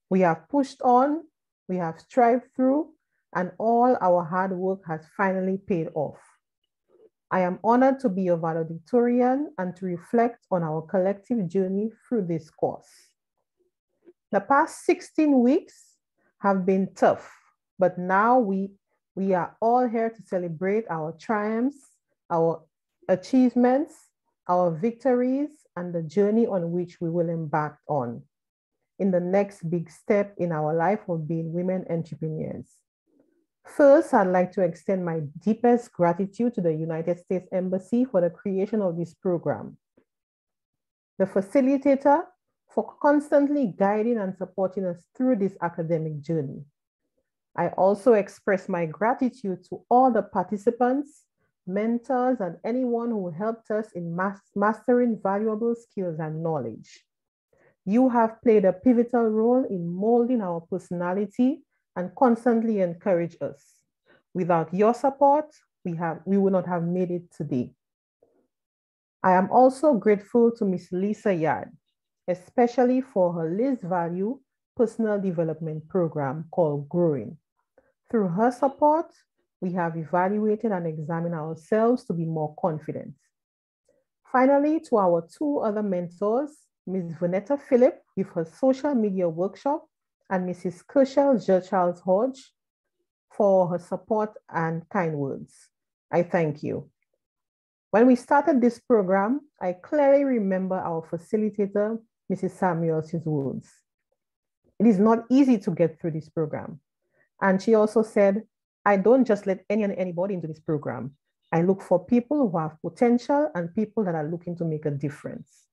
We have pushed on, we have strived through, and all our hard work has finally paid off. I am honored to be a valedictorian and to reflect on our collective journey through this course. The past 16 weeks have been tough, but now we are all here to celebrate our triumphs, our achievements, our victories, and the journey on which we will embark on in the next big step in our life of being women entrepreneurs. First, I'd like to extend my deepest gratitude to the United States Embassy for the creation of this program, the facilitator for constantly guiding and supporting us through this academic journey. I also express my gratitude to all the participants, mentors, and anyone who helped us in mastering valuable skills and knowledge. You have played a pivotal role in molding our personality and constantly encourage us. Without your support, we would not have made it today. I am also grateful to Ms. Lisa Yard, especially for her Liz Value personal development program called Growing. Through her support, we have evaluated and examined ourselves to be more confident. Finally, to our two other mentors, Ms. Vanetta Phillip with her social media workshop and Mrs. Kershel Charles Hodge for her support and kind words. I thank you. When we started this program, I clearly remember our facilitator, Mrs. Samuel's words. It is not easy to get through this program. And she also said, I don't just let anybody into this program. I look for people who have potential and people that are looking to make a difference.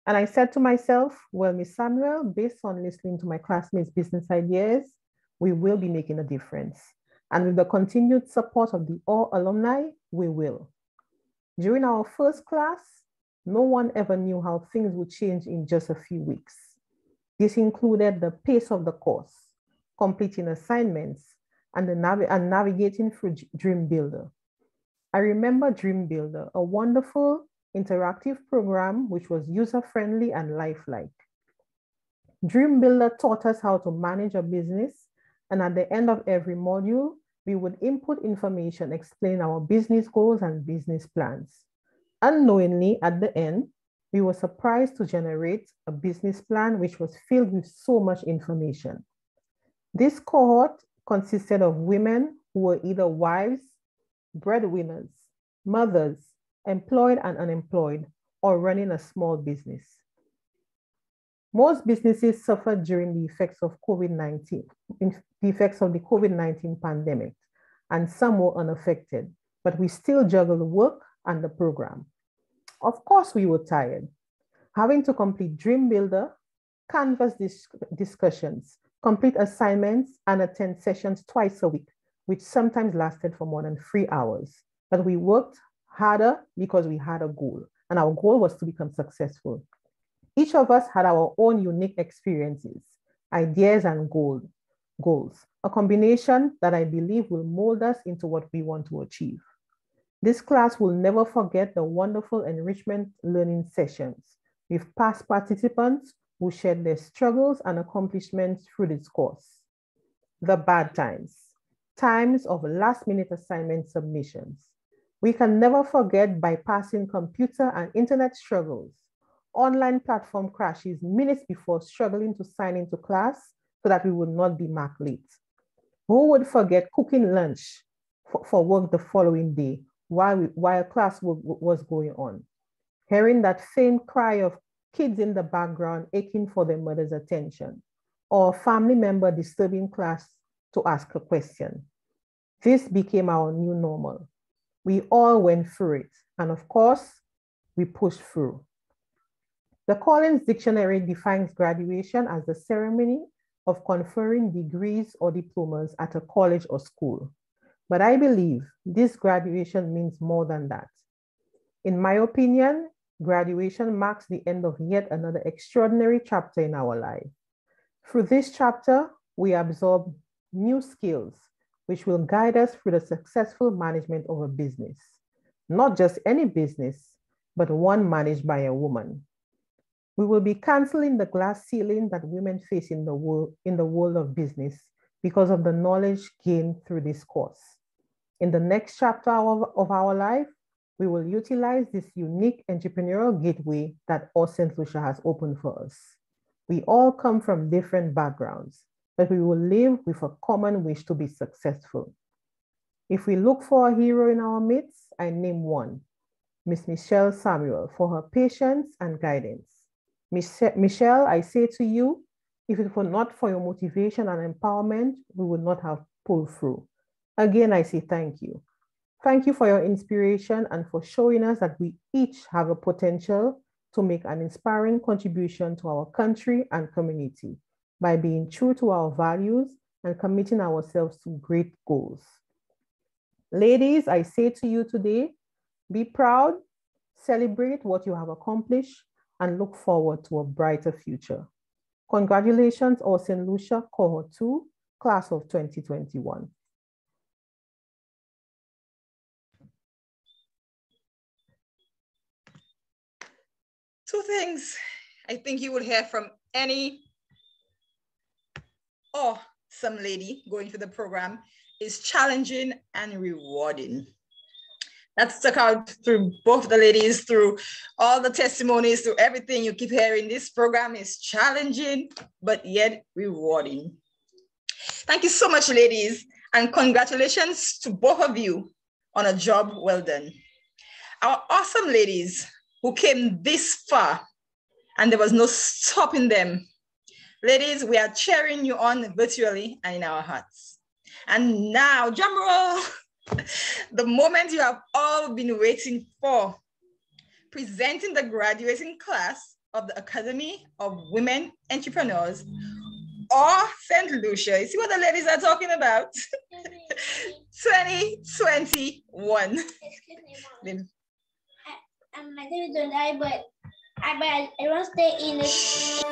And I said to myself, well, Miss Samuel, based on listening to my classmates' business ideas, we will be making a difference. And with the continued support of the all alumni, we will. During our first class, no one ever knew how things would change in just a few weeks. This included the pace of the course, completing assignments, and navigating through Dream Builder. I remember Dream Builder, a wonderful interactive program which was user-friendly and lifelike. Dream Builder taught us how to manage a business, and at the end of every module, we would input information, explain our business goals and business plans. Unknowingly, at the end, we were surprised to generate a business plan which was filled with so much information. This cohort consisted of women who were either wives, breadwinners, mothers, employed and unemployed, or running a small business. Most businesses suffered during the effects of the COVID-19 pandemic, and some were unaffected, but we still juggled work and the program. Of course, we were tired, having to complete Dream Builder, Canvas discussions, complete assignments, and attend sessions twice a week, which sometimes lasted for more than 3 hours. But we worked harder because we had a goal, and our goal was to become successful. Each of us had our own unique experiences, ideas, and goals, a combination that I believe will mold us into what we want to achieve. This class will never forget the wonderful enrichment learning sessions with past participants who shared their struggles and accomplishments through this course. The bad times, times of last-minute assignment submissions. We can never forget bypassing computer and internet struggles, online platform crashes minutes before struggling to sign into class so that we would not be marked late. Who would forget cooking lunch for work the following day while class was going on? Hearing that faint cry of kids in the background aching for their mother's attention, or a family member disturbing class to ask a question. This became our new normal. We all went through it, and of course, we pushed through. The Collins Dictionary defines graduation as the ceremony of conferring degrees or diplomas at a college or school. But I believe this graduation means more than that. In my opinion, graduation marks the end of yet another extraordinary chapter in our life. Through this chapter, we absorb new skills, which will guide us through the successful management of a business. Not just any business, but one managed by a woman. We will be canceling the glass ceiling that women face in the world of business because of the knowledge gained through this course. In the next chapter of our life, we will utilize this unique entrepreneurial gateway that All St. Lucia has opened for us. We all come from different backgrounds, but we will live with a common wish to be successful. If we look for a hero in our midst, I name one, Miss Michelle Samuel, for her patience and guidance. Michelle, I say to you, if it were not for your motivation and empowerment, we would not have pulled through. Again, I say thank you. Thank you for your inspiration and for showing us that we each have a potential to make an inspiring contribution to our country and community by being true to our values and committing ourselves to great goals. Ladies, I say to you today, be proud, celebrate what you have accomplished, and look forward to a brighter future. Congratulations, All St. Lucia Cohort 2, Class of 2021. Two things I think you would hear from any or some lady going through the program is challenging and rewarding. That stuck out through both the ladies, through all the testimonies, through everything you keep hearing. This program is challenging, but yet rewarding. Thank you so much, ladies, and congratulations to both of you on a job well done. Our awesome ladies who came this far, and there was no stopping them. Ladies, we are cheering you on virtually and in our hearts. And now, drum roll. The moment you have all been waiting for, presenting the graduating class of the Academy of Women Entrepreneurs, or St. Lucia. You see what the ladies are talking about? 2021. My name is Donai, but I don't stay in it.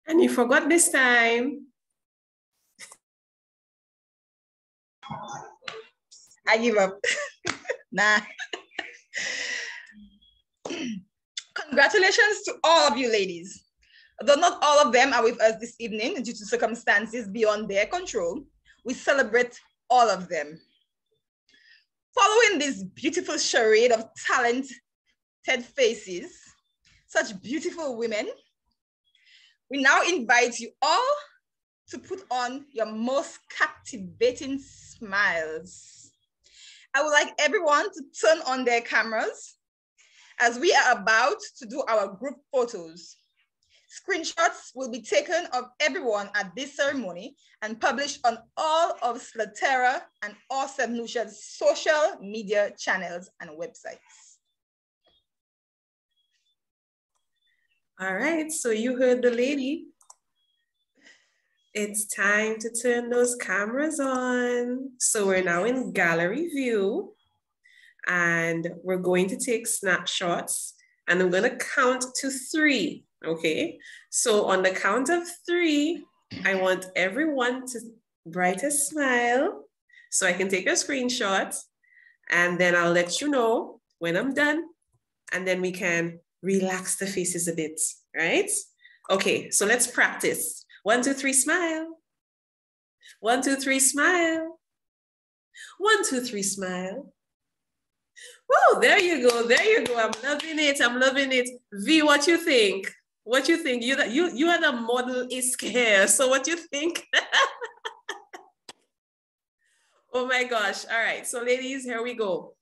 And you forgot this time. I give up. Nah. Congratulations to all of you ladies. Though not all of them are with us this evening due to circumstances beyond their control, we celebrate all of them. Following this beautiful charade of talented faces, such beautiful women, we now invite you all to put on your most captivating smiles. I would like everyone to turn on their cameras as we are about to do our group photos. Screenshots will be taken of everyone at this ceremony and published on all of SLUDTERA and all St. Lucia's social media channels and websites. All right, so you heard the lady. It's time to turn those cameras on. So we're now in gallery view and we're going to take snapshots and I'm gonna count to 3, okay? So on the count of 3, I want everyone to bright a smile so I can take a screenshot and then I'll let you know when I'm done and then we can relax the faces a bit, right? Okay, so let's practice. 1, 2, 3, smile. 1, 2, 3, smile. 1, 2, 3, smile. Oh, there you go, there you go. I'm loving it, I'm loving it. V, what you think? What you think? You are the model-esque here, so what you think? Oh my gosh, all right, so ladies, here we go.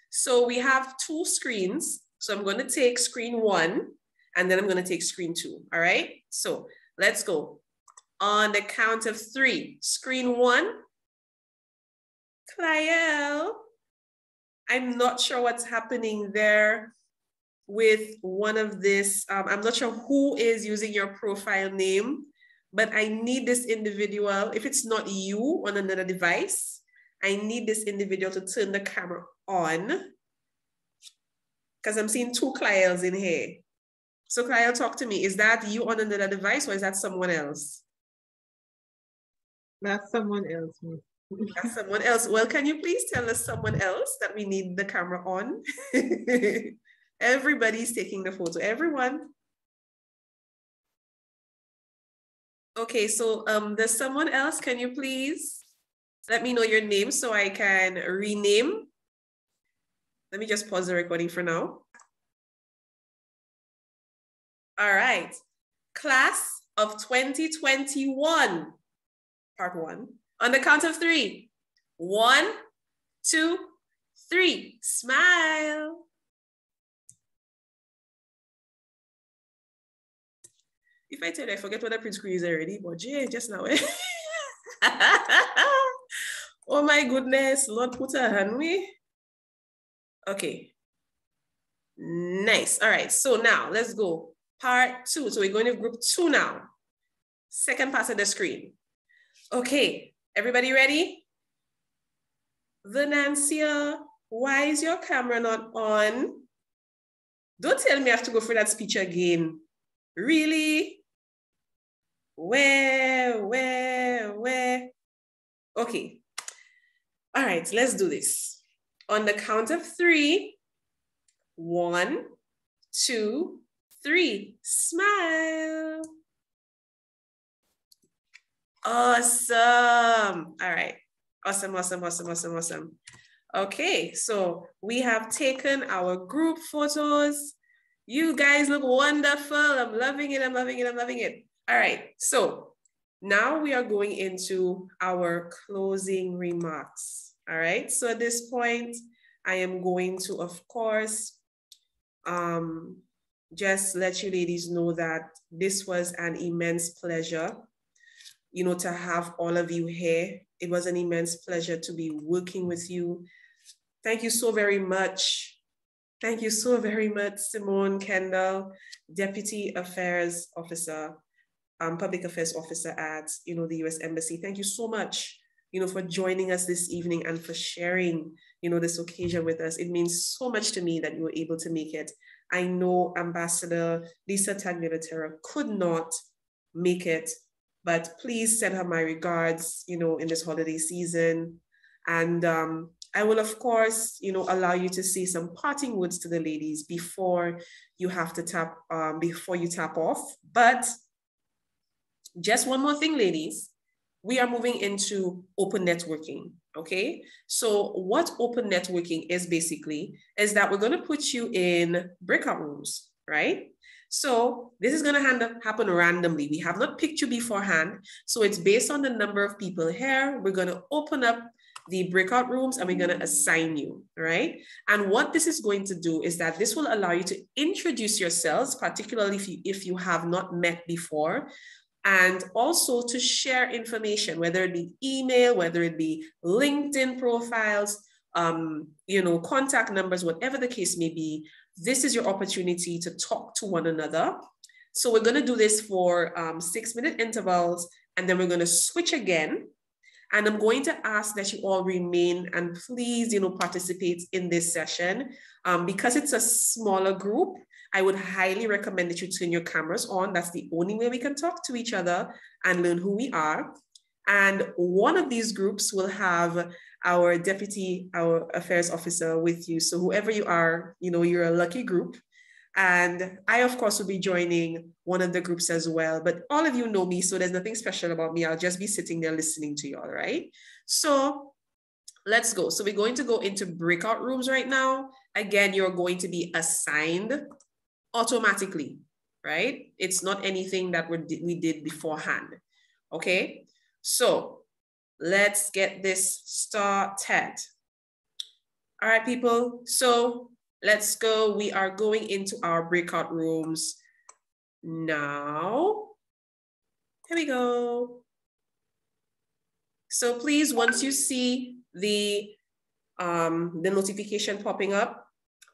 So we have 2 screens. So I'm gonna take screen 1 and then I'm gonna take screen 2, all right? So let's go. On the count of 3, screen 1, Clyelle. I'm not sure what's happening there with one of this. I'm not sure who is using your profile name, but I need this individual. If it's not you on another device, I need this individual to turn the camera on. Because I'm seeing two Clyelles in here. So Clyelle, talk to me. Is that you on another device or is that someone else? That's someone else. That's someone else. Well, can you please tell us someone else that we need the camera on? Everybody's taking the photo. Everyone. Okay, so there's someone else. Can you please let me know your name so I can rename? Let me just pause the recording for now. All right. Class of 2021, part 1. On the count of 3. 1, 2, 3. Smile. If I tell you I forget what the print screen is already, but yeah, just now. Oh my goodness, Lord put a hand me. Okay. Nice. All right. So now let's go. Part 2. So we're going to group 2 now. Second pass of the screen. Okay. Everybody ready? Venancia, why is your camera not on? Don't tell me I have to go for that speech again. Really? Where? Okay. All right, let's do this. On the count of 3, 1, 2, 3. Smile. Awesome. All right. Awesome. Okay, so we have taken our group photos. You guys look wonderful. I'm loving it. All right, so now we are going into our closing remarks. All right, so at this point, I am going to, of course, just let you ladies know that this was an immense pleasure, you know, to have all of you here. It was an immense pleasure to be working with you. Thank you so very much. Thank you so very much, Simone, Kendall, Deputy Affairs Officer, Public Affairs Officer at, you know, the U.S. Embassy. Thank you so much, you know, for joining us this evening and for sharing, you know, this occasion with us. It means so much to me that you were able to make it. I know Ambassador Lisa Tagliatella could not make it, but please send her my regards, you know, in this holiday season. And I will, of course, you know, allow you to say some parting words to the ladies before you have to tap, before you tap off. But just one more thing, ladies. We are moving into open networking, okay? So what open networking is basically is that we're gonna put you in breakout rooms, right? So this is gonna happen randomly. We have not picked you beforehand. So it's based on the number of people here. We're gonna open up the breakout rooms and we're gonna assign you, right? And what this is going to do is that this will allow you to introduce yourselves, particularly if you have not met before, and also to share information, whether it be email, whether it be LinkedIn profiles, you know, contact numbers, whatever the case may be. This is your opportunity to talk to one another. So we're gonna do this for 6-minute intervals, and then we're gonna switch again. And I'm going to ask that you all remain and please, you know, participate in this session. Because it's a smaller group, I would highly recommend that you turn your cameras on. That's the only way we can talk to each other and learn who we are. And one of these groups will have our affairs officer with you. So whoever you are, you know, you're a lucky group. And I, of course, will be joining one of the groups as well. But all of you know me, so there's nothing special about me. I'll just be sitting there listening to you all, right? So let's go. So we're going to go into breakout rooms right now. Again, you're going to be assigned automatically, right? It's not anything that we did beforehand, okay? So let's get this started. All right, people, so let's go. We are going into our breakout rooms now. Here we go. So please, once you see the notification popping up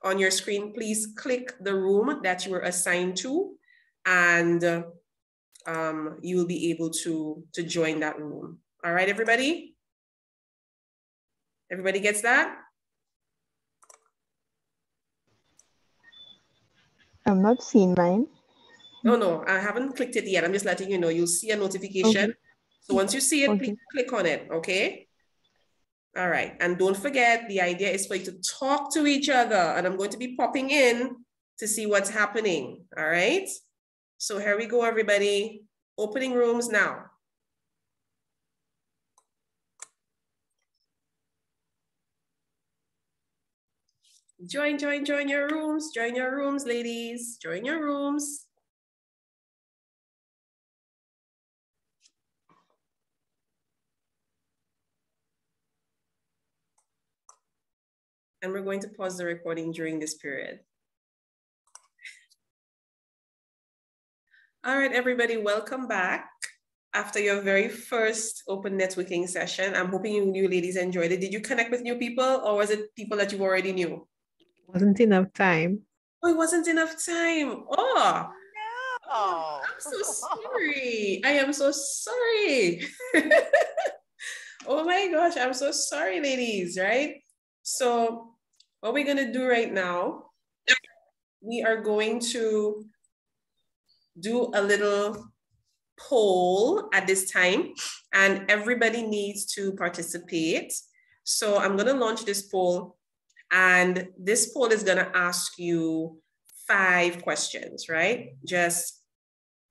on your screen, please click the room that you were assigned to, and you will be able to join that room. All right, everybody? Everybody gets that? I'm not seeing mine. No, I haven't clicked it yet. I'm just letting you know. You'll see a notification. Okay. So once you see it, Okay. please click on it, okay? All right, and don't forget, the idea is for you to talk to each other, and I'm going to be popping in to see what's happening, all right? So here we go, everybody. Opening rooms now. Join your rooms. Join your rooms, ladies. Join your rooms. And we're going to pause the recording during this period. All right, everybody, welcome back. After your very first open networking session, I'm hoping you ladies enjoyed it. Did you connect with new people, or was it people that you already knew? Wasn't enough time. Oh, it wasn't enough time. Oh, No. I'm so sorry. I am so sorry. Oh my gosh, I'm so sorry, ladies, right? So what we're gonna do right now, we are going to do a little poll at this time, and everybody needs to participate. So I'm gonna launch this poll, and this poll is gonna ask you 5 questions, right? Just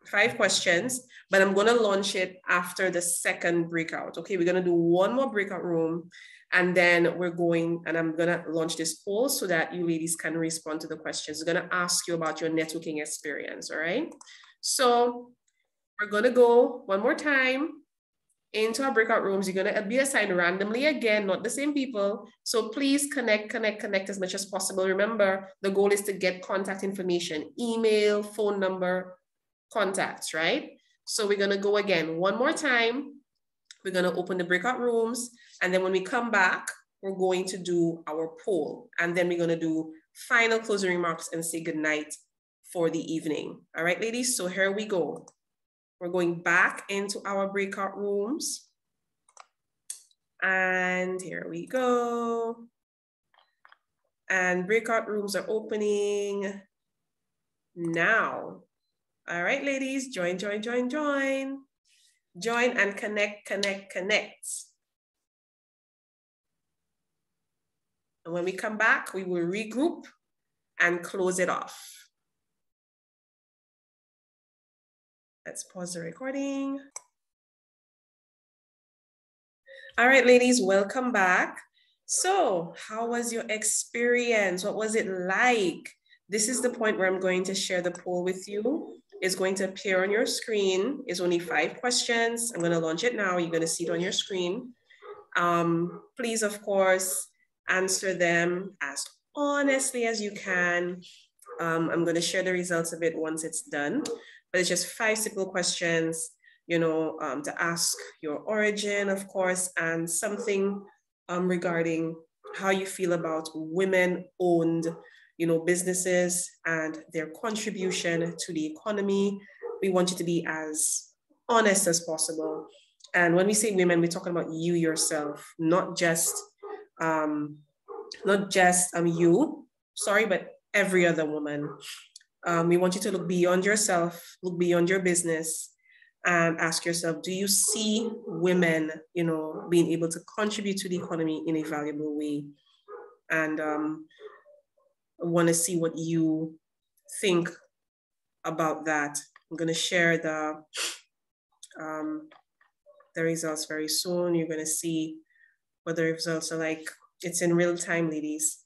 5 questions, but I'm gonna launch it after the second breakout. Okay, we're gonna do one more breakout room, and then I'm gonna launch this poll so that you ladies can respond to the questions. It's gonna ask you about your networking experience, all right? So we're gonna go one more time into our breakout rooms. You're gonna be assigned randomly again, not the same people. So please connect as much as possible. Remember, the goal is to get contact information, email, phone number, contacts, right? So we're gonna go again one more time. We're gonna open the breakout rooms, and then when we come back, we're going to do our poll, and then we're gonna do final closing remarks and say goodnight for the evening. All right, ladies, so here we go. We're going back into our breakout rooms, and here we go. And breakout rooms are opening now. All right, ladies, join. Join and connect. And when we come back, we will regroup and close it off. Let's pause the recording. All right, ladies, welcome back. So how was your experience? What was it like? This is the point where I'm going to share the poll with you. It's going to appear on your screen. It's only 5 questions. I'm going to launch it now. You're going to see it on your screen. Please, of course, answer them as honestly as you can. I'm going to share the results of it once it's done, but it's just 5 simple questions, to ask your origin, of course, and something regarding how you feel about women-owned businesses and their contribution to the economy. We want you to be as honest as possible. And when we say women, we're talking about you yourself, not just you, but every other woman. We want you to look beyond yourself, look beyond your business, and ask yourself, do you see women, being able to contribute to the economy in a valuable way? And I want to see what you think about that. I'm going to share the results very soon. You're going to see what the results are like. It's in real time, ladies.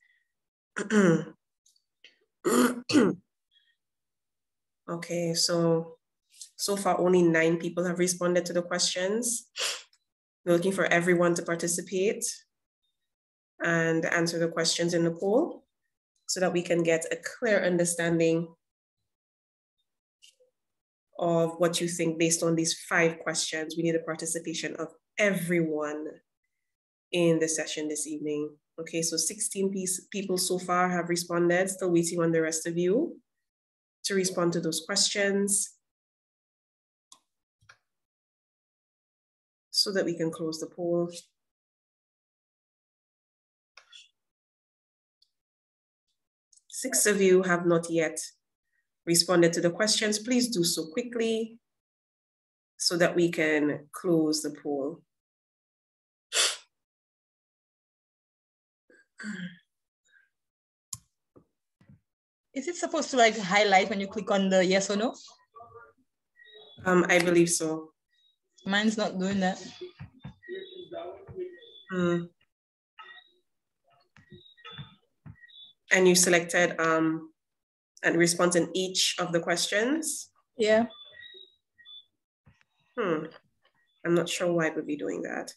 Okay, so far only 9 people have responded to the questions. We're looking for everyone to participate and answer the questions in the poll so that we can get a clear understanding of what you think based on these 5 questions. We need the participation of everyone in the session this evening. Okay, so 16 people so far have responded, still waiting on the rest of you to respond to those questions so that we can close the poll. Six of you have not yet responded to the questions, please do so quickly so that we can close the poll. Is it supposed to like highlight when you click on the yes or no? I believe so. Mine's not doing that. And you selected and respond in each of the questions? Yeah. I'm not sure why it would be doing that.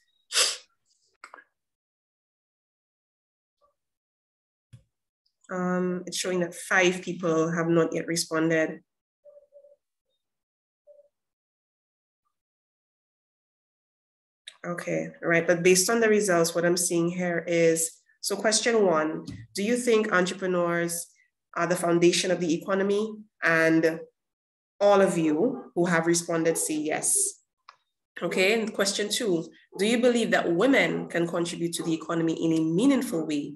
It's showing that 5 people have not yet responded. Okay, right, but based on the results, what I'm seeing here is, so question 1, do you think entrepreneurs are the foundation of the economy? And all of you who have responded say yes. Okay, and question 2, do you believe that women can contribute to the economy in a meaningful way?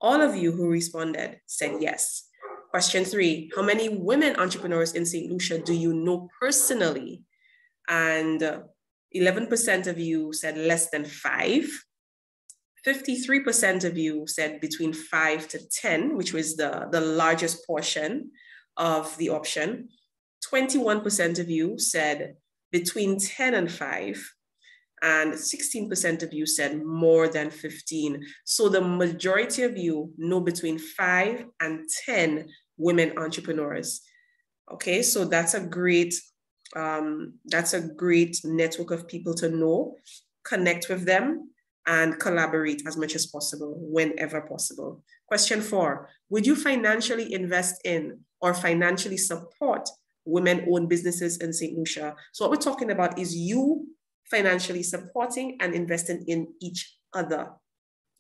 All of you who responded said yes. Question 3, how many women entrepreneurs in St. Lucia do you know personally? And 11% of you said less than 5. 53% of you said between 5 to 10, which was the largest portion of the option. 21% of you said between 10 and 5. And 16% of you said more than 15. So the majority of you know between 5 and 10 women entrepreneurs. Okay, so that's a great network of people to know, connect with them, and collaborate as much as possible, whenever possible. Question 4, would you financially invest in or financially support women-owned businesses in St. Lucia? So what we're talking about is you financially supporting and investing in each other,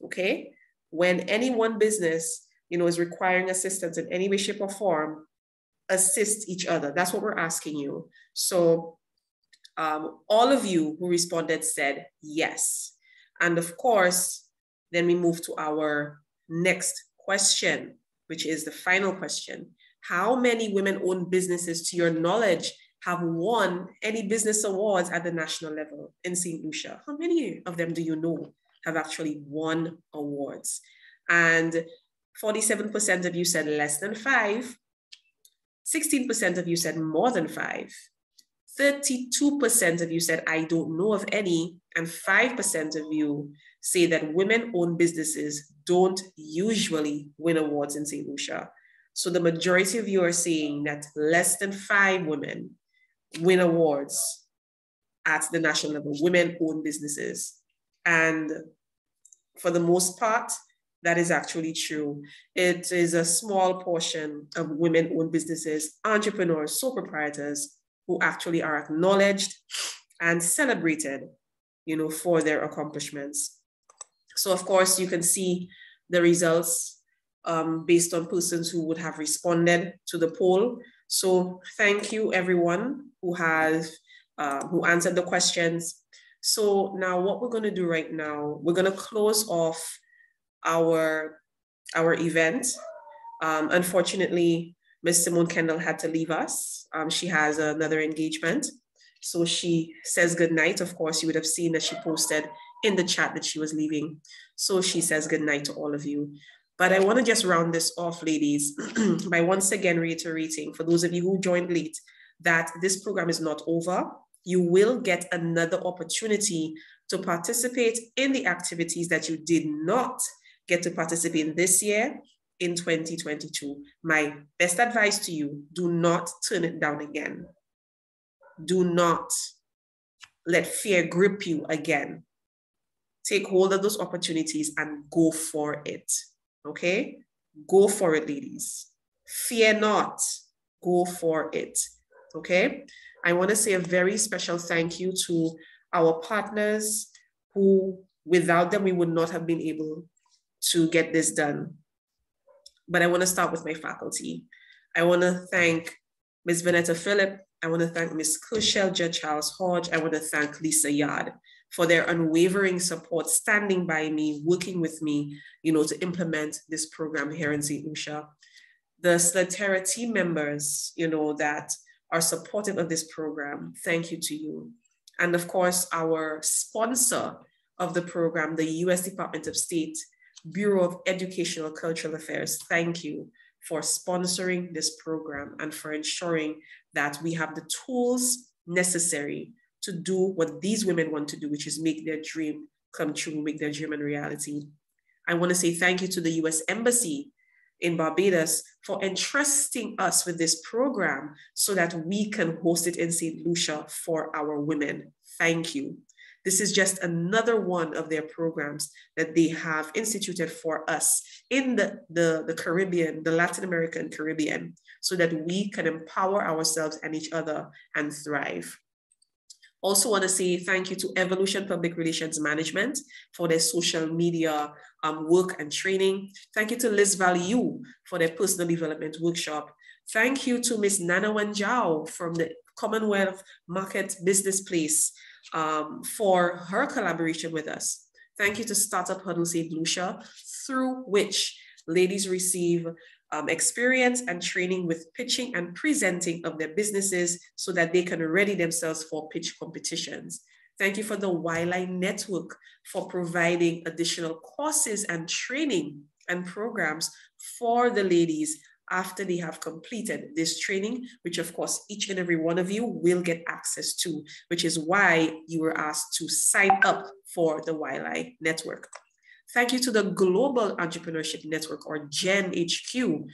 okay? When any one business, is requiring assistance in any way, shape, or form, assist each other. That's what we're asking you. So all of you who responded said yes. And of course, then we move to our next question, which is the final question. How many women-owned businesses, to your knowledge, have won any business awards at the national level in St. Lucia? How many of them do you know have actually won awards? And 47% of you said less than 5. 16% of you said more than 5. 32% of you said, I don't know of any. And 5% of you say that women-owned businesses don't usually win awards in St. Lucia. So the majority of you are saying that less than 5 women win awards at the national level, women-owned businesses. And for the most part, that is actually true. It is a small portion of women-owned businesses, entrepreneurs, sole proprietors, who actually are acknowledged and celebrated, for their accomplishments. So of course, you can see the results based on persons who would have responded to the poll. So thank you everyone who answered the questions. So now what we're gonna do right now, we're gonna close off our event. Unfortunately, Ms. Simone Kendall had to leave us. She has another engagement. So she says goodnight. Of course, you would have seen that she posted in the chat that she was leaving. So she says goodnight to all of you. But I want to just round this off, ladies, by once again reiterating, for those of you who joined late, that this program is not over. You will get another opportunity to participate in the activities that you did not get to participate in this year, in 2022. My best advice to you, do not turn it down again. Do not let fear grip you again. Take hold of those opportunities and go for it, okay? Go for it, ladies. Fear not, go for it, okay? I wanna say a very special thank you to our partners who, without them, we would not have been able to get this done. But I want to start with my faculty. I want to thank Ms. Vanetta Phillip. I want to thank Ms. Clyelle, Judge Charles Hodge. I want to thank Lisa Yard for their unwavering support, standing by me, working with me, to implement this program here in St. Lucia. The SLUDTERA team members, you know, that are supportive of this program, thank you to you. And of course, our sponsor of the program, the U.S. Department of State, Bureau of Educational Cultural Affairs, thank you for sponsoring this program and for ensuring that we have the tools necessary to do what these women want to do, which is make their dream come true, make their dream a reality. I want to say thank you to the U.S. Embassy in Barbados for entrusting us with this program so that we can host it in St. Lucia for our women. Thank you. This is just another one of their programs that they have instituted for us in the Caribbean, the Latin American Caribbean, so that we can empower ourselves and each other and thrive. Also want to say thank you to Evolution Public Relations Management for their social media work and training. Thank you to Liz Value for their personal development workshop. Thank you to Miss Nana Wanjao from the Commonwealth Market Business Place for her collaboration with us. Thank you to Startup Huddle St. Lucia, through which ladies receive experience and training with pitching and presenting of their businesses so that they can ready themselves for pitch competitions. Thank you for the Yline Network for providing additional courses and training and programs for the ladies after they have completed this training, which of course each and every one of you will get access to, which is why you were asked to sign up for the Yline Network. Thank you to the Global Entrepreneurship Network, or GEN HQ,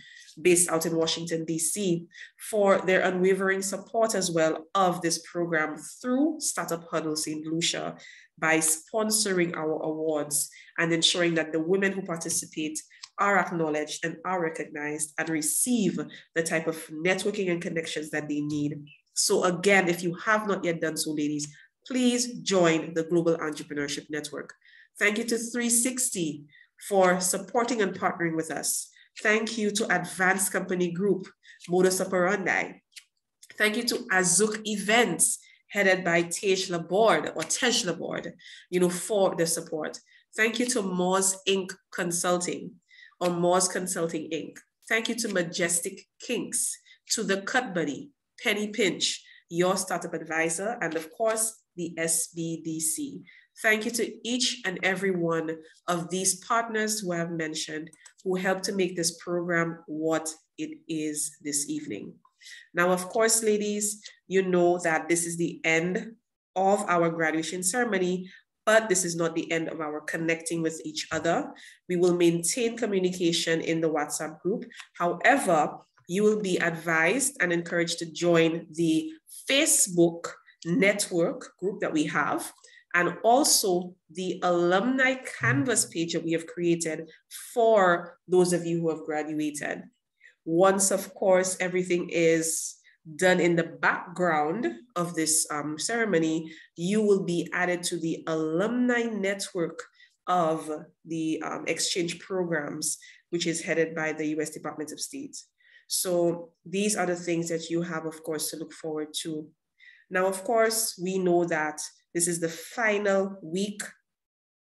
based out in Washington, D.C., for their unwavering support as well of this program through Startup Huddle St. Lucia by sponsoring our awards and ensuring that the women who participate are acknowledged and are recognized and receive the type of networking and connections that they need. So again, if you have not yet done so, ladies, please join the Global Entrepreneurship Network. Thank you to 360 for supporting and partnering with us. Thank you to Advanced Company Group, Modus Operandi. Thank you to Azuk Events, headed by Tej Laborde, you know, for the support. Thank you to Moz Inc. Consulting, or Moz Consulting Inc. Thank you to Majestic Kinks, to the Cut Buddy, Penny Pinch, your startup advisor, and of course, the SBDC. Thank you to each and every one of these partners who I have mentioned, who helped to make this program what it is this evening. Now, of course, ladies, you know that this is the end of our graduation ceremony, but this is not the end of our connecting with each other. We will maintain communication in the WhatsApp group. However, you will be advised and encouraged to join the Facebook network group that we have, and also the alumni canvas page that we have created for those of you who have graduated. Once, of course, everything is done in the background of this ceremony, you will be added to the alumni network of the exchange programs, which is headed by the U.S. Department of State. So these are the things that you have, of course, to look forward to. Now, of course, we know that this is the final week,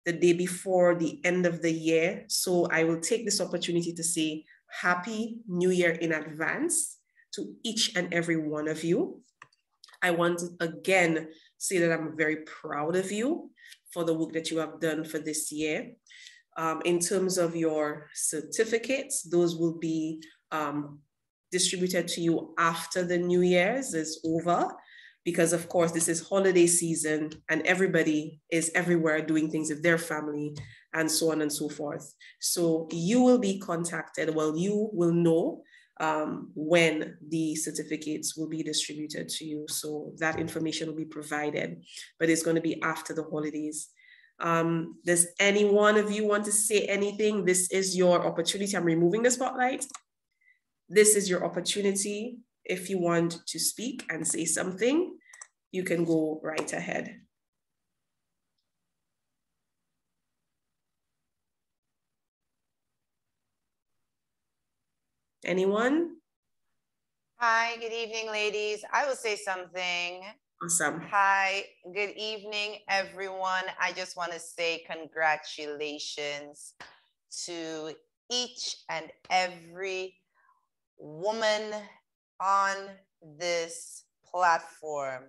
the day before the end of the year. So I will take this opportunity to say Happy New Year in advance to each and every one of you. I want to again say that I'm very proud of you for the work that you have done for this year. In terms of your certificates, those will be distributed to you after the New Year's is over, because of course this is holiday season and everybody is everywhere doing things with their family and so on and so forth. So you will be contacted, well, you will know when the certificates will be distributed to you. So that information will be provided, but it's going to be after the holidays. Does any one of you want to say anything? This is your opportunity. I'm removing the spotlight. This is your opportunity. If you want to speak and say something, you can go right ahead. Anyone? Hi, good evening, ladies. I will say something. Awesome. Hi, good evening, everyone. I just want to say congratulations to each and every woman on this platform.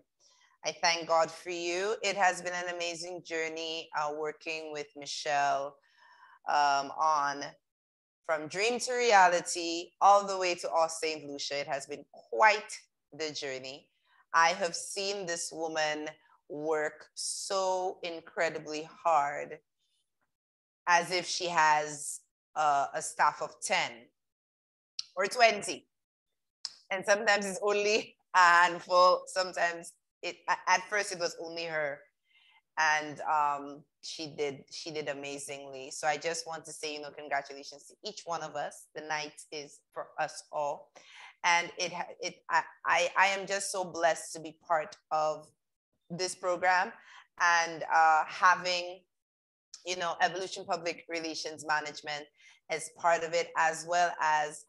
I thank God for you. It has been an amazing journey working with Michelle on from dream to reality all the way to All St. Lucia. It has been quite the journey. I have seen this woman work so incredibly hard, as if she has a staff of 10 or 20. And sometimes it's only a handful. Sometimes at first it was only her. And she did amazingly. So I just want to say, congratulations to each one of us. The night is for us all. And I am just so blessed to be part of this program and having, Evolution Public Relations Management as part of it, as well as,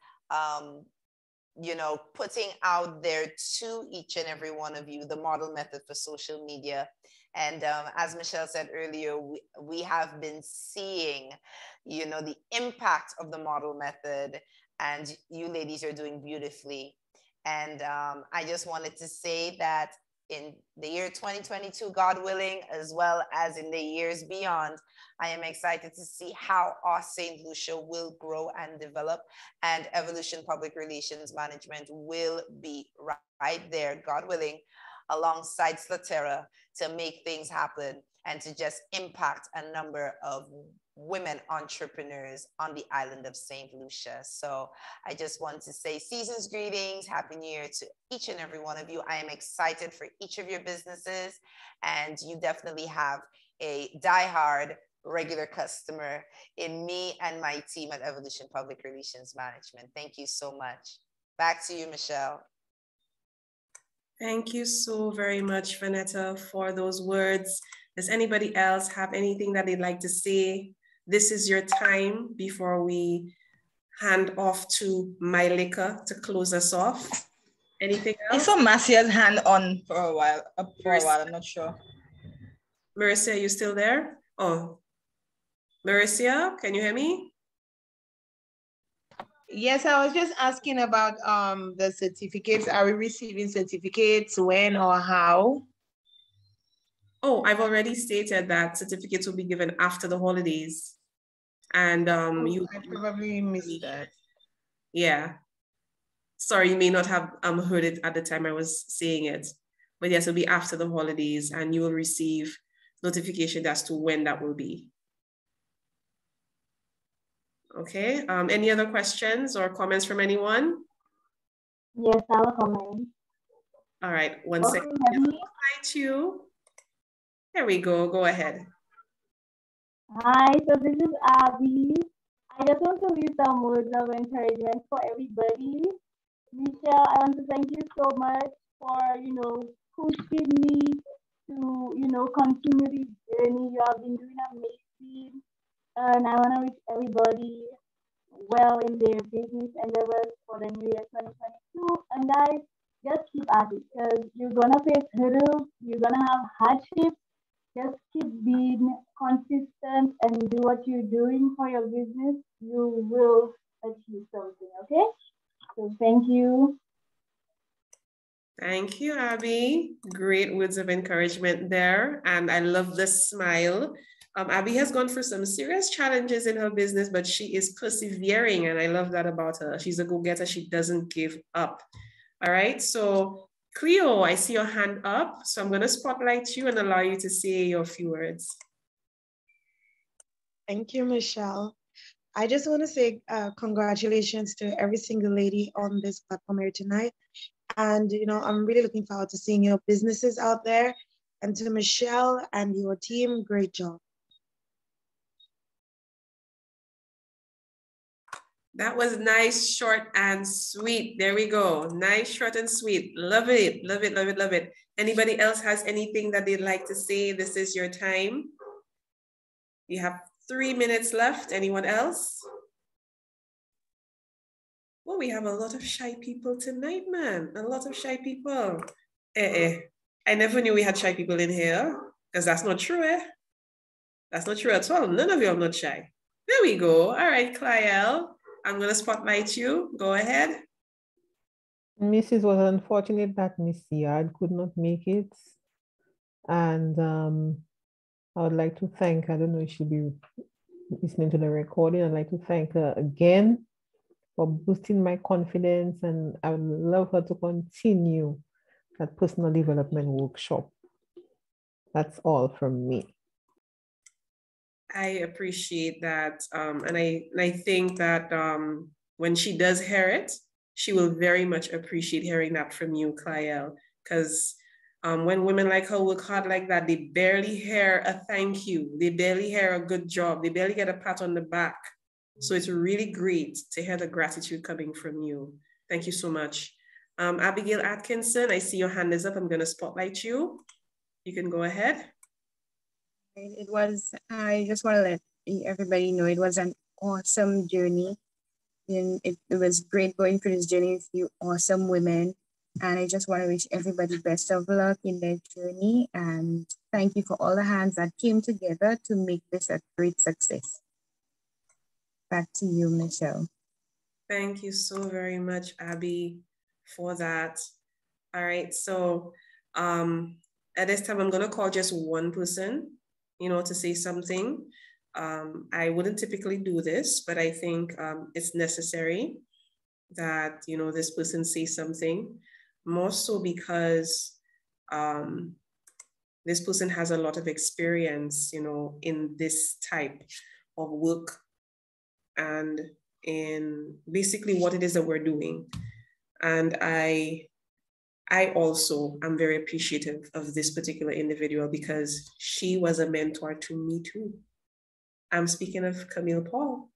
putting out there to each and every one of you the model method for social media. And as Michelle said earlier, we have been seeing, the impact of the model method, and you ladies are doing beautifully. And I just wanted to say that in the year 2022, God willing, as well as in the years beyond, I am excited to see how our St. Lucia will grow and develop, and Evolution Public Relations Management will be right there, God willing, alongside SLUDTERA to make things happen and to just impact a number of women entrepreneurs on the island of St. Lucia. So I just want to say season's greetings, Happy New Year to each and every one of you. I am excited for each of your businesses, and you definitely have a diehard regular customer in me and my team at Evolution Public Relations Management. Thank you so much. Back to you, Michelle. Thank you so very much, Vanetta, for those words. Does anybody else have anything that they'd like to say? This is your time before we hand off to Mylica to close us off. Anything else? I saw Marcia's hand on for a while. I'm not sure. Maricia, are you still there? Oh, Maricia, can you hear me? Yes, I was just asking about the certificates. Are we receiving certificates? When or how? Oh, I've already stated that certificates will be given after the holidays. And I probably missed that. Yeah. Sorry, you may not have heard it at the time I was saying it. But yes, it'll be after the holidays, and you will receive notification as to when that will be. Okay, any other questions or comments from anyone? Yes, I have a comment. All right, one second. You. There we go, go ahead. Hi, so this is Abby. I just want to leave some words of encouragement for everybody. Michelle, I want to thank you so much for, pushing me to, continue this journey. You have been doing amazing. And I want to wish everybody well in their business endeavors for the new year 2022. And guys, just keep at it, because you're going to face hurdles. You're going to have hardships. Just keep being consistent and do what you're doing for your business. You will achieve something, okay? So thank you. Thank you, Abby. Great words of encouragement there. And I love the smile. Abby has gone through some serious challenges in her business, but she is persevering. And I love that about her. She's a go-getter. She doesn't give up. All right. So Cleo, I see your hand up. So I'm going to spotlight you and allow you to say your few words. Thank you, Michelle. I just want to say congratulations to every single lady on this platform here tonight. And, I'm really looking forward to seeing your businesses out there. And to Michelle and your team, great job. That was nice, short, and sweet. There we go. Nice, short, and sweet. Love it, love it, love it, love it. Anybody else has anything that they'd like to say? This is your time. You have 3 minutes left. Anyone else? Well, we have a lot of shy people tonight, man. A lot of shy people. I never knew we had shy people in here, because that's not true, eh? That's not true at all. None of you are not shy. There we go. All right, Clyelle. I'm going to spotlight you. Go ahead. Mrs. was unfortunate that Miss Yard could not make it. And I would like to thank, I don't know if she'll be listening to the recording, I'd like to thank her again for boosting my confidence, and I would love her to continue that personal development workshop. That's all from me. I appreciate that. And I think that when she does hear it, she will very much appreciate hearing that from you, Clyelle, because when women like her work hard like that, they barely hear a thank you. They barely hear a good job. They barely get a pat on the back. So it's really great to hear the gratitude coming from you. Thank you so much. Abigail Atkinson, I see your hand is up. I'm gonna spotlight you. You can go ahead. I just want to let everybody know it was an awesome journey. And it was great going through this journey with you awesome women. And I just want to wish everybody best of luck in their journey. And thank you for all the hands that came together to make this a great success. Back to you, Michelle. Thank you so very much, Abby, for that. All right, so at this time, I'm gonna call just one person, to say something. I wouldn't typically do this, but I think it's necessary that, this person say something, more so because this person has a lot of experience, in this type of work and in basically what it is that we're doing. And I also am very appreciative of this particular individual because she was a mentor to me too. I'm speaking of Camille Paul.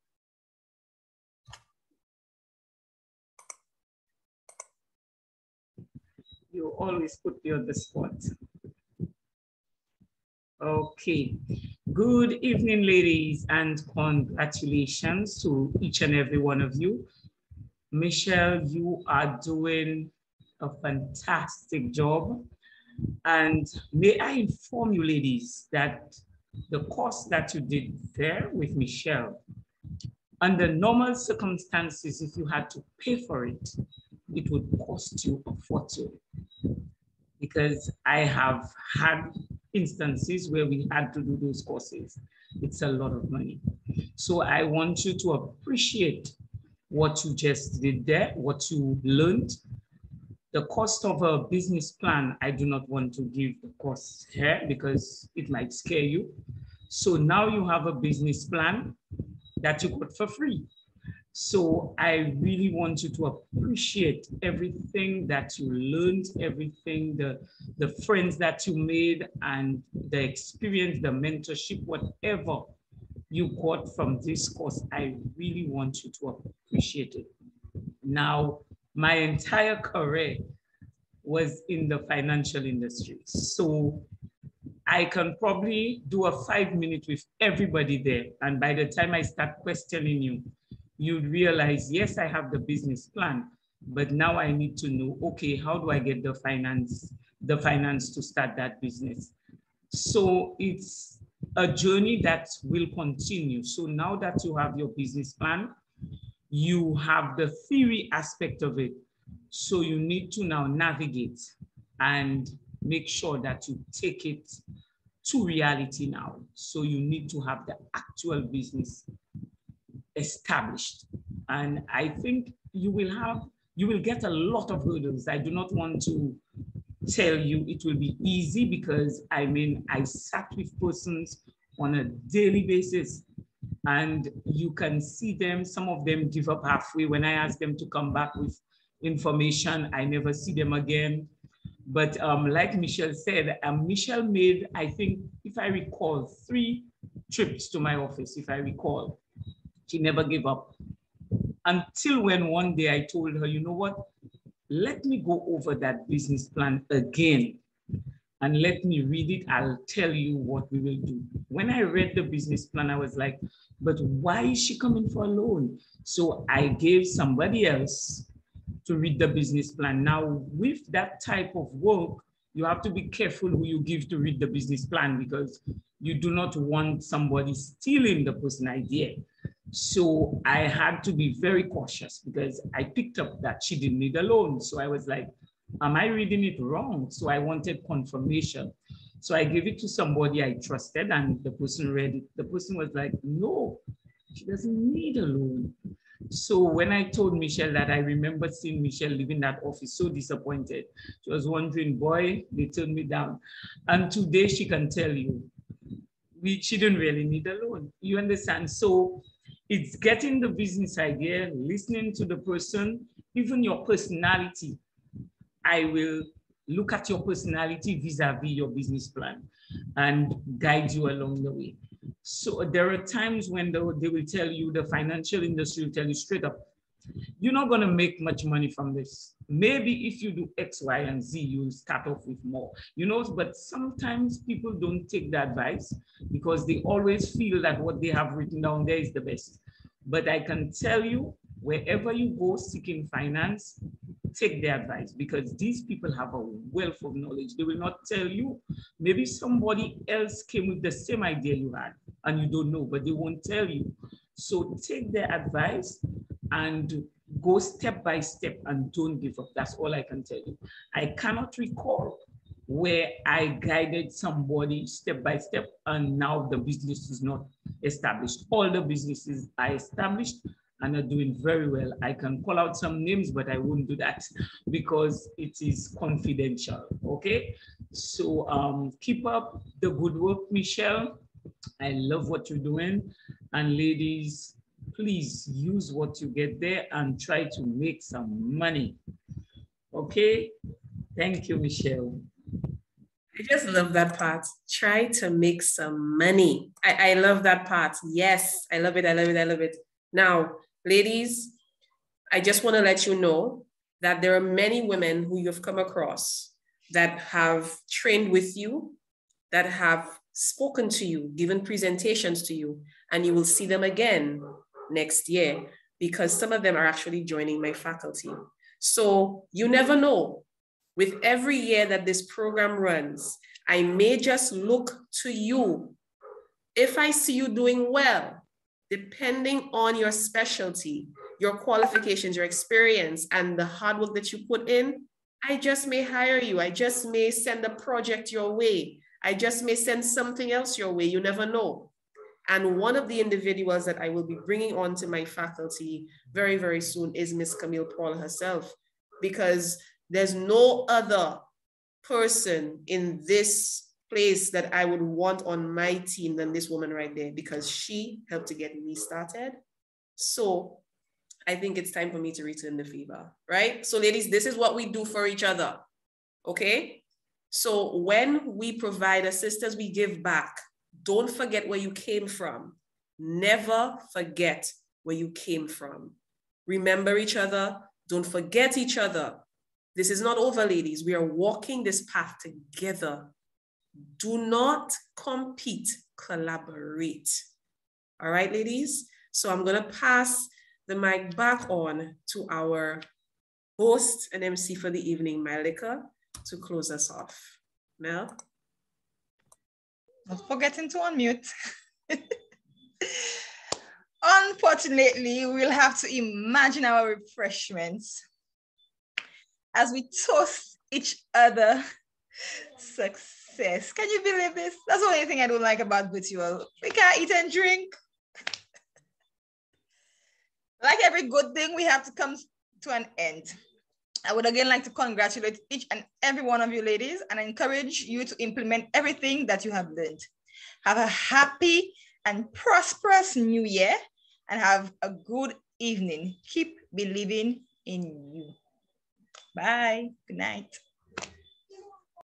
You always put me on the spot. Okay. Good evening, ladies, and congratulations to each and every one of you. Michelle, you are doing a fantastic job. And may I inform you, ladies, that the course that you did there with Michelle, under normal circumstances, if you had to pay for it, it would cost you a fortune. Because I have had instances where we had to do those courses. It's a lot of money. So I want you to appreciate what you just did there, what you learned. The cost of a business plan, I do not want to give the cost here because it might scare you. So now you have a business plan that you got for free. So I really want you to appreciate everything that you learned, everything, the friends that you made and the experience, the mentorship, whatever you got from this course, I really want you to appreciate it. Now, my entire career was in the financial industry. So I can probably do a 5-minute with everybody there. And by the time I start questioning you, you'd realize, yes, I have the business plan, but now I need to know, okay, how do I get the finance to start that business? So it's a journey that will continue. So now that you have your business plan, you have the theory aspect of it. So you need to now navigate and make sure that you take it to reality now. So you need to have the actual business established. And I think you will get a lot of hurdles. I do not want to tell you it will be easy because I sat with persons on a daily basis and you can see them, some of them give up halfway. When I ask them to come back with information, I never see them again. But like Michelle said, Michelle made, I think, if I recall, 3 trips to my office, if I recall. She never gave up. Until when one day I told her, you know what? Let me go over that business plan again and let me read it. I'll tell you what we will do. When I read the business plan, I was like, but why is she coming for a loan? So I gave somebody else to read the business plan. Now, with that type of work, you have to be careful who you give to read the business plan because you do not want somebody stealing the person's idea. So I had to be very cautious because I picked up that she didn't need a loan. So I was like, am I reading it wrong? So I wanted confirmation. So I gave it to somebody I trusted and the person read it. The person was like, no, she doesn't need a loan. So when I told Michelle that, I remember seeing Michelle leaving that office so disappointed. She was wondering, boy, they turned me down. And today she can tell you, she didn't really need a loan. You understand? So it's getting the business idea, listening to the person, even your personality. I will look at your personality vis-a-vis your business plan and guide you along the way. So there are times when they will tell you, the financial industry will tell you straight up, you're not going to make much money from this. Maybe if you do X, Y, and Z, you'll start off with more, you know, but sometimes people don't take the advice because they always feel that what they have written down there is the best. But I can tell you, wherever you go seeking finance, take their advice because these people have a wealth of knowledge. They will not tell you. Maybe somebody else came with the same idea you had and you don't know, but they won't tell you. So take their advice and go step by step and don't give up. That's all I can tell you. I cannot recall where I guided somebody step by step and now the business is not established. All the businesses are established and are doing very well. I can call out some names, but I won't do that because it is confidential, okay? So keep up the good work, Michelle. I love what you're doing. And ladies, please use what you get there and try to make some money, okay? Thank you, Michelle. I just love that part. Try to make some money. I love that part. Yes, I love it, I love it, I love it. Now, ladies, I just want to let you know that there are many women who you've come across that have trained with you, that have spoken to you, given presentations to you, and you will see them again next year because some of them are actually joining my faculty. So you never know. With every year that this program runs, I may just look to you. If I see you doing well, depending on your specialty, your qualifications, your experience, and the hard work that you put in, I just may hire you. I just may send a project your way. I just may send something else your way. You never know. And one of the individuals that I will be bringing on to my faculty very, very soon is Miss Camille Paul herself, because there's no other person in this place that I would want on my team than this woman right there, because she helped to get me started. So I think it's time for me to return the favor, right? So ladies, this is what we do for each other, okay? So when we provide assistance, we give back. Don't forget where you came from. Never forget where you came from. Remember each other. Don't forget each other. This is not over, ladies. We are walking this path together. Do not compete, collaborate. All right, ladies? So I'm going to pass the mic back on to our host and MC for the evening, Mylica, to close us off. Mel? Not forgetting to unmute. Unfortunately, we'll have to imagine our refreshments as we toast each other success. Can you believe this? That's the only thing I don't like about virtual. We can't eat and drink. Like every good thing, we have to come to an end. I would again like to congratulate each and every one of you ladies and encourage you to implement everything that you have learned. Have a happy and prosperous new year and have a good evening. Keep believing in you. Bye. Good night.